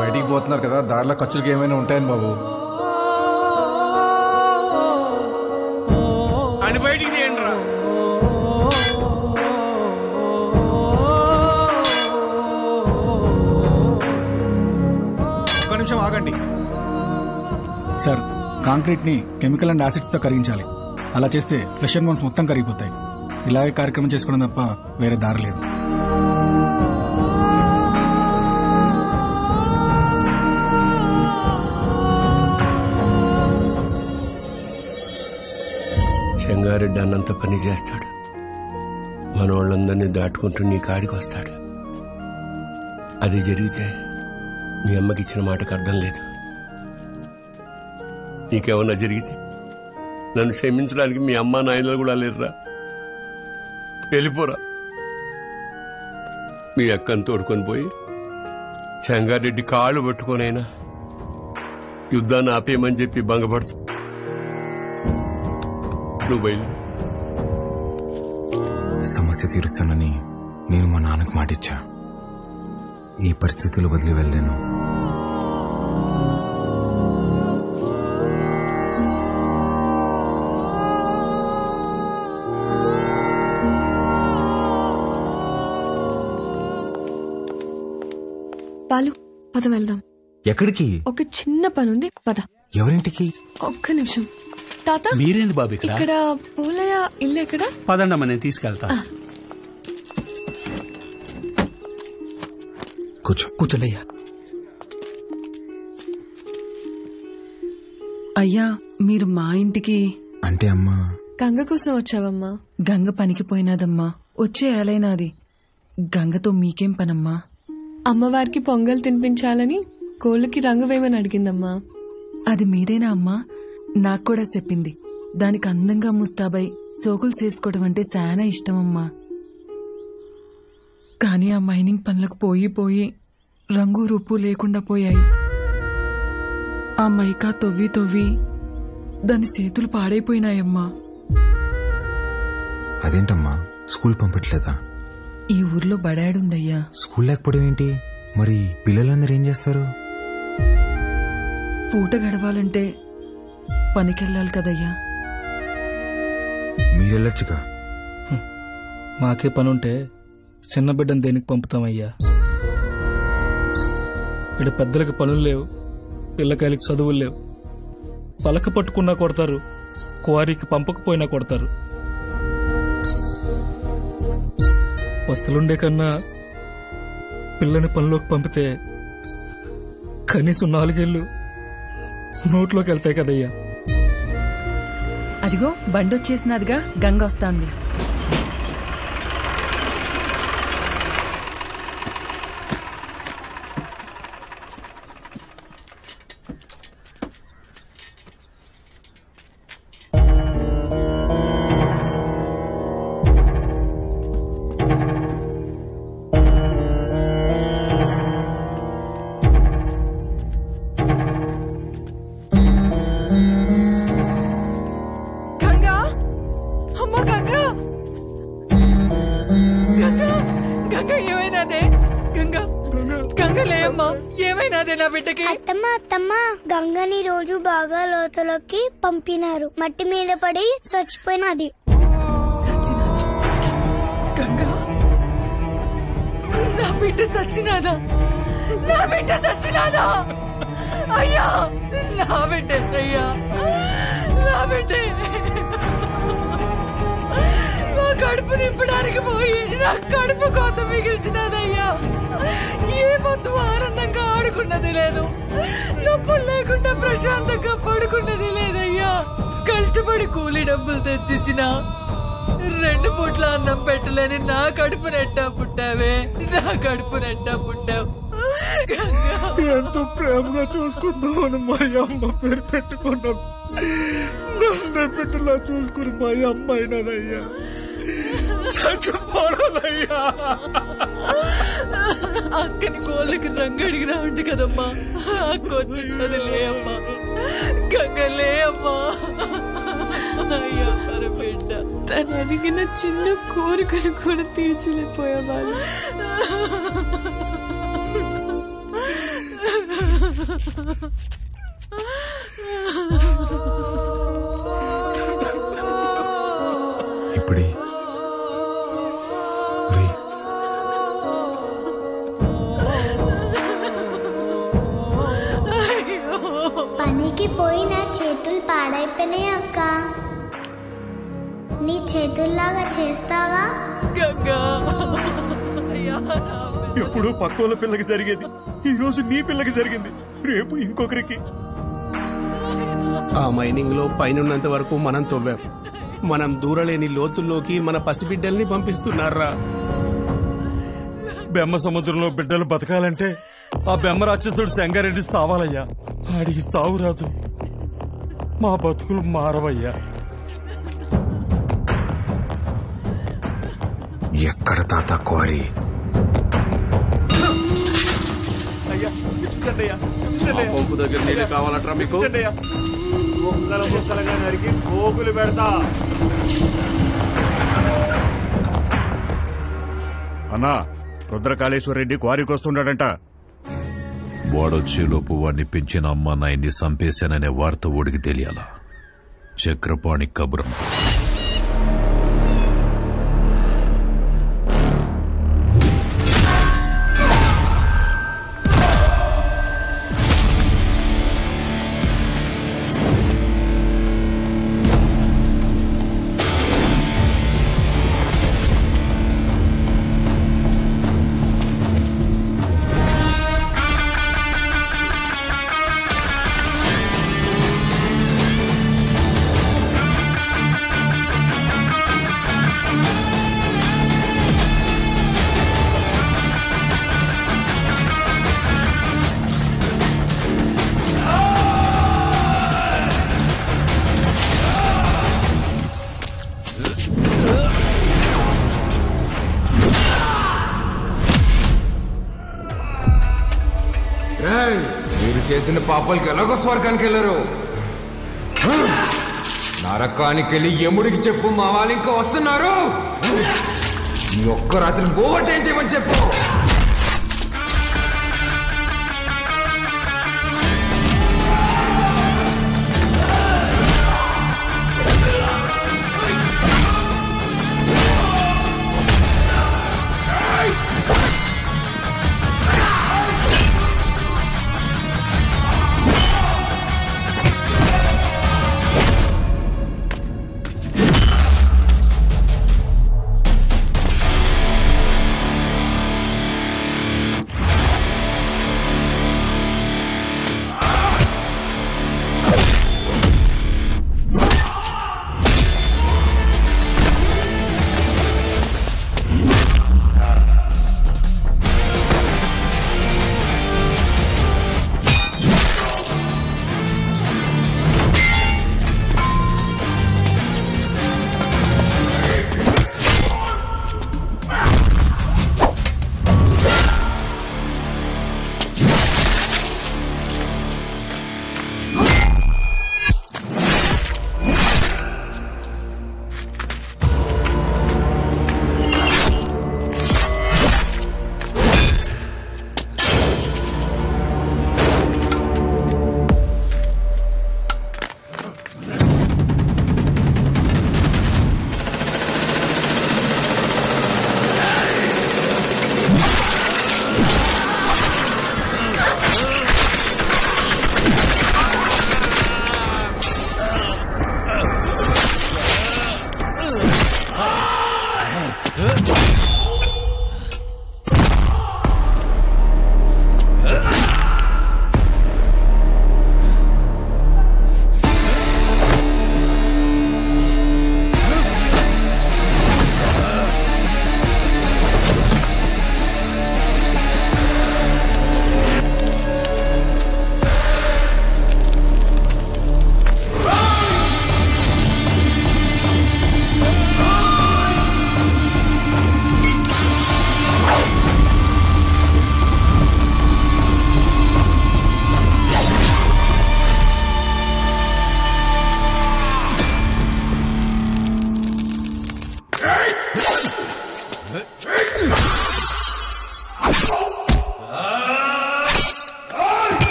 బయటికి పోతున్నారు కదా, దారిలో ఖర్చులకి ఏమైనా ఉంటాయని బాబు. అని బయటికి తీయండిరా. ఒక్క నిమిషం ఆగండి సార్. కాంక్రీట్ ని కెమికల్ అండ్ యాసిడ్స్ తో కరిగించాలి. అలా చేస్తే ఫ్లెష్ అండ్ బోన్స్ మొత్తం కరిగిపోతాయి. ఇలాగే కార్యక్రమం చేసుకోవడం తప్ప వేరే దారి లేదు. చెంగారెడ్డి అన్నంత పని చేస్తాడు, మన వాళ్ళందరినీ దాటుకుంటూ నీ కాడికి వస్తాడు. అది జరిగితే మీ అమ్మకి ఇచ్చిన మాటకు అర్థం లేదు. నీకేమన్నా జరిగితే నన్ను క్షమించడానికి మీ అమ్మ నాయనలు కూడా లేరురా. వెళ్ళిపోరా. మీ అక్కను తోడుకొని పోయి చెంగారెడ్డి కాళ్ళు పట్టుకొనైనా యుద్ధాన్ని ఆపేయమని చెప్పి భంగపడతా. నువ్వు బయలు. సమస్య తీరుస్తానని నేను మా నాన్నకు మాటిచ్చా. ఈ పరిస్థితులు వదిలి వెళ్ళాను. పాలు పద వెళ్దాం. ఎక్కడికి? ఒక చిన్న పని ఉంది, పద. ఎవరింటికి? ఒక్క నిమిషం. తాత మీరేంది బాబు ఇక్కడ? ఇక్కడ పోలయ్య ఇల్లు ఎక్కడ? పదండమ్మా, నేను తీసుకెళ్తా. కూర్చోండియ్యా. అయ్యా, మీరు మా ఇంటికి అంటే అమ్మా గంగ కోసం వచ్చావమ్మా? గంగ పనికి పోయినాదమ్మా, వచ్చే ఏలైనాది. గంగతో మీకేం పనమ్మా? అమ్మవారికి పొంగల్ తినిపించాలని కోళ్ళకి రంగు వేయమని అడిగిందమ్మా. అది మీరేనా అమ్మా? నాకు కూడా చెప్పింది. దానికి అందంగా ముస్తాబై సోకులు చేసుకోవడం అంటే చాలా ఇష్టమమ్మా. కానీ ఆ మైనింగ్ పనులకు పోయి పోయి రంగు రూపు లేకుండా పోయాయి. ఆ మైకా తొవ్వి తొవ్వి దాని చేతులు పాడైపోయినాయమ్మా. అదేంటమ్మా, స్కూల్ పంపట్లేదా? ఈ ఊర్లో బడాడుందయ్యా. స్కూల్ లేకపోవడం ఏంటి? మరి పిల్లలందరూ ఏం చేస్తారు? పూట గడవాలంటే పనికెళ్ళాలి కదయ్యా. మీరెళ్ళొచ్చుగా. మాకే పనుంటే చిన్న బిడ్డను దేనికి పంపుతామయ్యా? ఇక్కడ పెద్దలకి పనులు లేవు, పిల్లకాయలకి చదువులు లేవు. పలక పట్టుకున్నా కొడతారు, క్వారీకి పంపకపోయినా కొడతారు. పస్తులుండే కన్నా పిల్లని పనిలోకి పంపితే కనీసం 4 ఏళ్ళు నోట్లోకి వెళ్తాయి కదయ్యా. అదిగో బండొచ్చేసినదిగా, గంగ వస్తాంది. అత్తమ్మ గంగని రోజు బాగా లోతులోకి పంపినారు. మట్టి మీద పడి చచ్చిపోయినది. నా బిడ్డ సచ్చినాదా? నా బిడ్డ సచ్చినాదా? అయ్యా, నా బిడ్డ అయ్యా, నా బిడ్డ నా కడుపు నింపడానికి పోయి నా కడుపు కోత మిగిల్చినదయ్యా. ఏ పొద్దు ఆనందంగా ఆడుకున్నది లేదు, నొప్పులు లేకుండా ప్రశాంతంగా పడుకున్నది లేదయ్యా. కష్టపడి కూలీ డబ్బులు తెచ్చిచ్చిన 2 పూట్ల అన్నం పెట్టలేని నా కడుపు నెట్టా పుట్టావే, నా కడుపు నెట్టా పుట్టావు. ఎంతో ప్రేమగా చూసుకుందామని మా అమ్మ పేరు పెట్టుకున్నాం. నన్ను బిడ్డలా చూసుకుని మా అమ్మ అయినదయ్యా. చచ్చిపోనదయ్యా. అక్కని కోళ్ళకి రంగు అడిగినా ఉంది కదమ్మా. అక్క వచ్చినది లేమ్మా, గంగలే అమ్మా. అయ్యా మరి బిడ్డ తను అడిగిన చిన్న కోరికను కూడా తీర్చలేకపోయేవాళ్ళు. ఇప్పుడే పనికి పోయి నా చేతులు పాడైపోయినాయి అక్క. నీ చేతుల్లాగా చేస్తావా? ఎప్పుడు పక్కోళ్ళ పిల్లకి జరిగేది ఈ రోజు నీ పిల్లకి జరిగింది, రేపు ఇంకొకరికి. ఆ మైనింగ్ లో పైనున్నంత వరకు మనం తవ్వాం. మనం దూరలేని లోతుల్లోకి మన పసిబిడ్డల్ని పంపిస్తున్నారా? బెమ్మ సముద్రంలో బిడ్డలు బతకాలంటే ఆ బెమ్మ రాక్షసుడు సంగారెడ్డి సావాలయ్యా. ఆడికి సావు రాదు, మా బతుకులు మారవయ్యా. ఎక్కడ తాత క్వారీ? పంపు దగ్గర నీళ్ళు కావాలంటారా మీకు? ముక్కలుగా నరికి పోగులు పెడతా. అన్నా, రుద్రకాళేశ్వర రెడ్డి క్వారీకి వస్తున్నాడంట. వాడొచ్చేలోపు వాడిని పెంచిన అమ్మ నాయన్ని చంపేశాననే వార్త ఓడికి తెలియాలా? చక్రపాణి కబురం. మీరు చేసిన పాపాలకి ఎలాగో స్వర్గానికి వెళ్ళరు. నరకానికి వెళ్ళి యముడికి చెప్పు, మా వాళ్ళు ఇంకా వస్తున్నారు. ఈ ఒక్క రాత్రి ఓవర్ టైం చేయమని చెప్పు.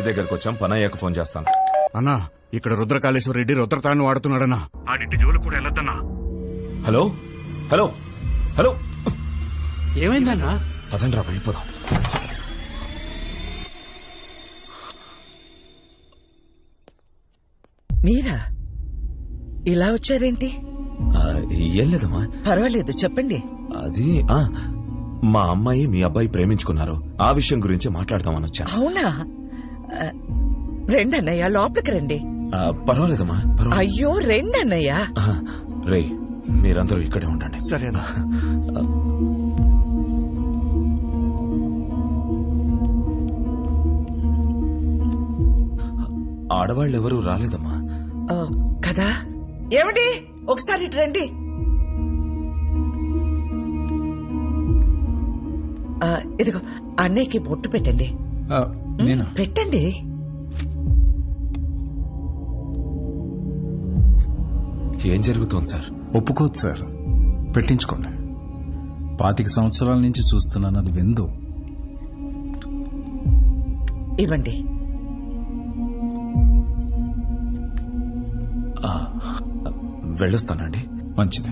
దగ్గరకు వచ్చాం, పని అయ్యాక ఫోన్ చేస్తాను. అన్నా, ఇక్కడ రుద్రకాళేశ్వర రెడ్డి రుద్రతాన్ని వాడుతున్నాడన్నా. ఆడింటి జోలు కూడా వెళ్ళొద్దన్నా. హలో హలో హలో, ఏమైందన్నా? అదండి రా, వెళ్ళిపోదాం. మీరా ఇలా వచ్చారేంటి? ఏం లేదమ్మా. పర్వాలేదు, చెప్పండి. అది మా అమ్మాయి మీ అబ్బాయి ప్రేమించుకున్నారు. ఆ విషయం గురించి మాట్లాడదామని వచ్చాను. అవునా? రెండన్నయ్య, లోపలికి రండి. పర్వాలేదమ్మా. అయ్యో, రెండన్నయ్య. రే, మీరందరూ ఇక్కడే ఉండండి. సరేనా? ఆడవాళ్ళు ఎవరూ రాలేదమ్మా. కదా? ఏమండి, ఒకసారి ఇటు రండి. ఇదిగో అన్నయ్యకి బొట్టు పెట్టండి. పెట్టండి. ఏం జరుగుతోంది సార్? ఒప్పుకోదు సార్, పెట్టించుకోండి. 25 సంవత్సరాల నుంచి చూస్తున్నాను, అది విందు. ఇవ్వండి. వెళ్ళొస్తానండి. మంచిది.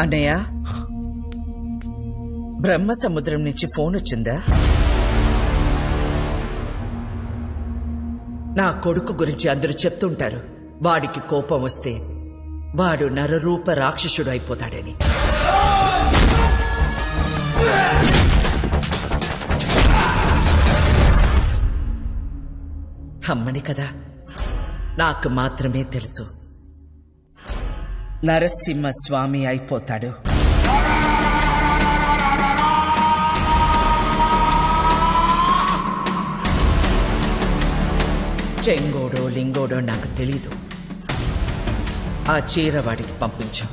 అన్నయ్య, బ్రహ్మ సముద్రం నుంచి ఫోన్ వచ్చిందా? నా కొడుకు గురించి అందరూ చెప్తుంటారు, వాడికి కోపం వస్తే వాడు నరరూప రాక్షసుడు అయిపోతాడని. అమ్మని కదా, నాకు మాత్రమే తెలుసు నరసింహ స్వామి అయిపోతాడు. చెంగోడో లింగోడో నాకు తెలీదు. ఆ చీర వాడికి పంపించు.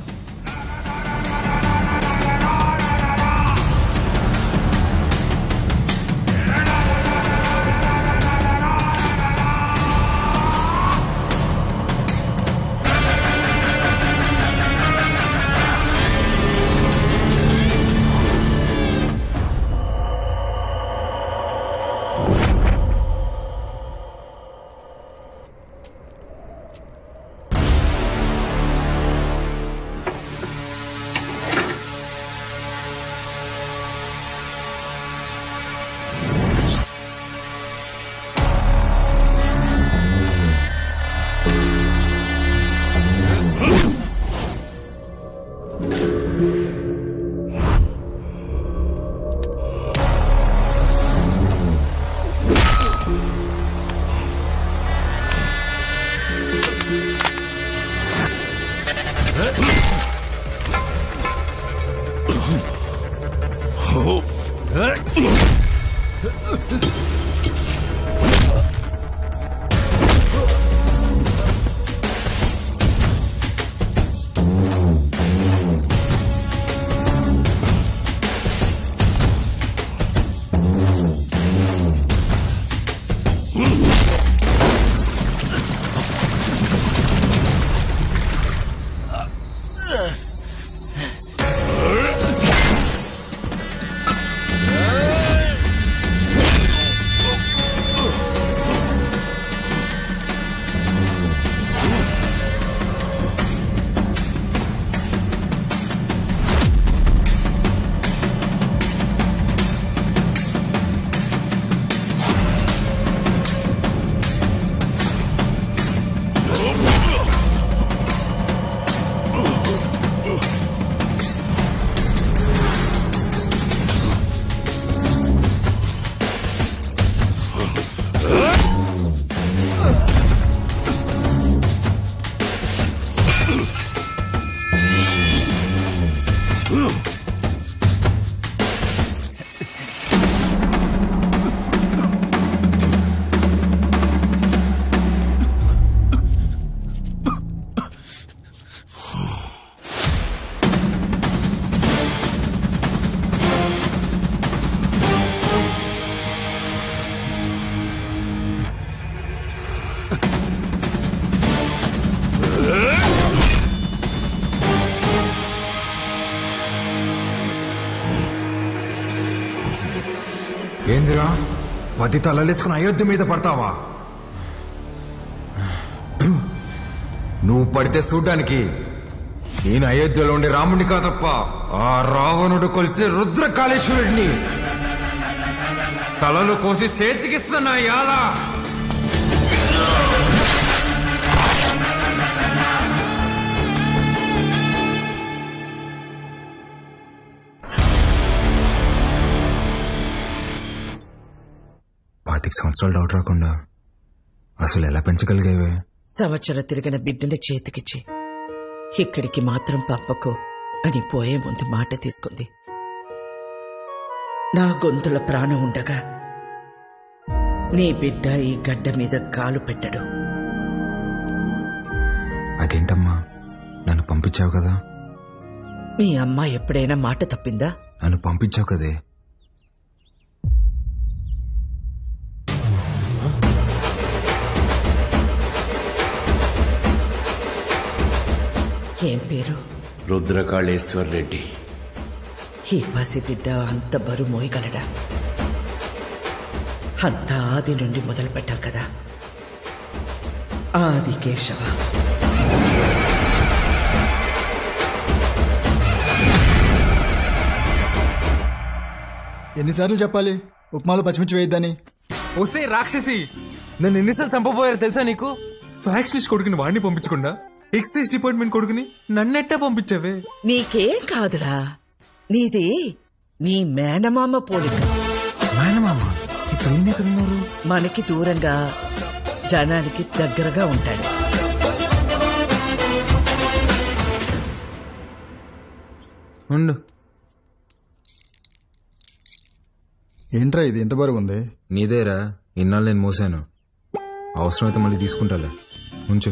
ఏందిరా 10 తలలేసుకుని అయోధ్య మీద పడతావా? నువ్వు పడితే చూడ్డానికి నేను అయోధ్యలో ఉండే రాముడిని కాదప్ప, ఆ రావణుడు కొలిచే రుద్రకాళేశ్వరుడిని. తలలు కోసి చేతికిస్తున్నా యాలా. 25 సంవత్సరాలు డౌట్ రాకుండా అసలు ఎలా పెంచగలిగేవే? సంవత్సరం తిరిగిన బిడ్డని చేతికిచ్చి ఇక్కడికి మాత్రం పంపకు అని పోయే ముందు మాట తీసుకుంది. నా గొంతుల ప్రాణం ఉండగా నీ బిడ్డ ఈ గడ్డ మీద కాలు పెట్టడు. అదేంటమ్మా, నన్ను పంపించావు కదా? మీ అమ్మ ఎప్పుడైనా మాట తప్పిందా? నన్ను పంపించావు కదే. ఏం పేరు? రుద్రకాళేశ్వర్ రెడ్డి. ఈ పసిబిడ్డ అంత బరువు మోయగలడా? అంతా ఆది నుండి మొదలు పెట్టాం కదా. ఆది కేశవ. ఎన్నిసార్లు చెప్పాలి ఉప్మాలో పచ్చిమిర్చి వేయద్దని? వస్తే రాక్షసి, నన్ను ఎన్నిసార్లు చంపబోయారో తెలుసా నీకు? ఫ్యాక్స్ లిస్ట్ కొడుకుని వాడిని పంపించకుండా ఎక్సైజ్ డిపార్ట్మెంట్ కొడుకుని నన్నెట్టా పంపించావే? నీకేం కాదురా, నీది నీ మేనమామ పోలిక. మేనమామ ఇప్పుడు ఎక్కడున్నారు? మనకి దూరంగా జనానికి దగ్గరగా ఉంటాడు. ఉండు. ఏంట్రా ఇది ఎంత బరువు ఉంది? నీదేరా, ఇన్నాళ్ళు నేను మోసాను. అవసరమైతే మళ్ళీ తీసుకుంటాలే. ఉంచు.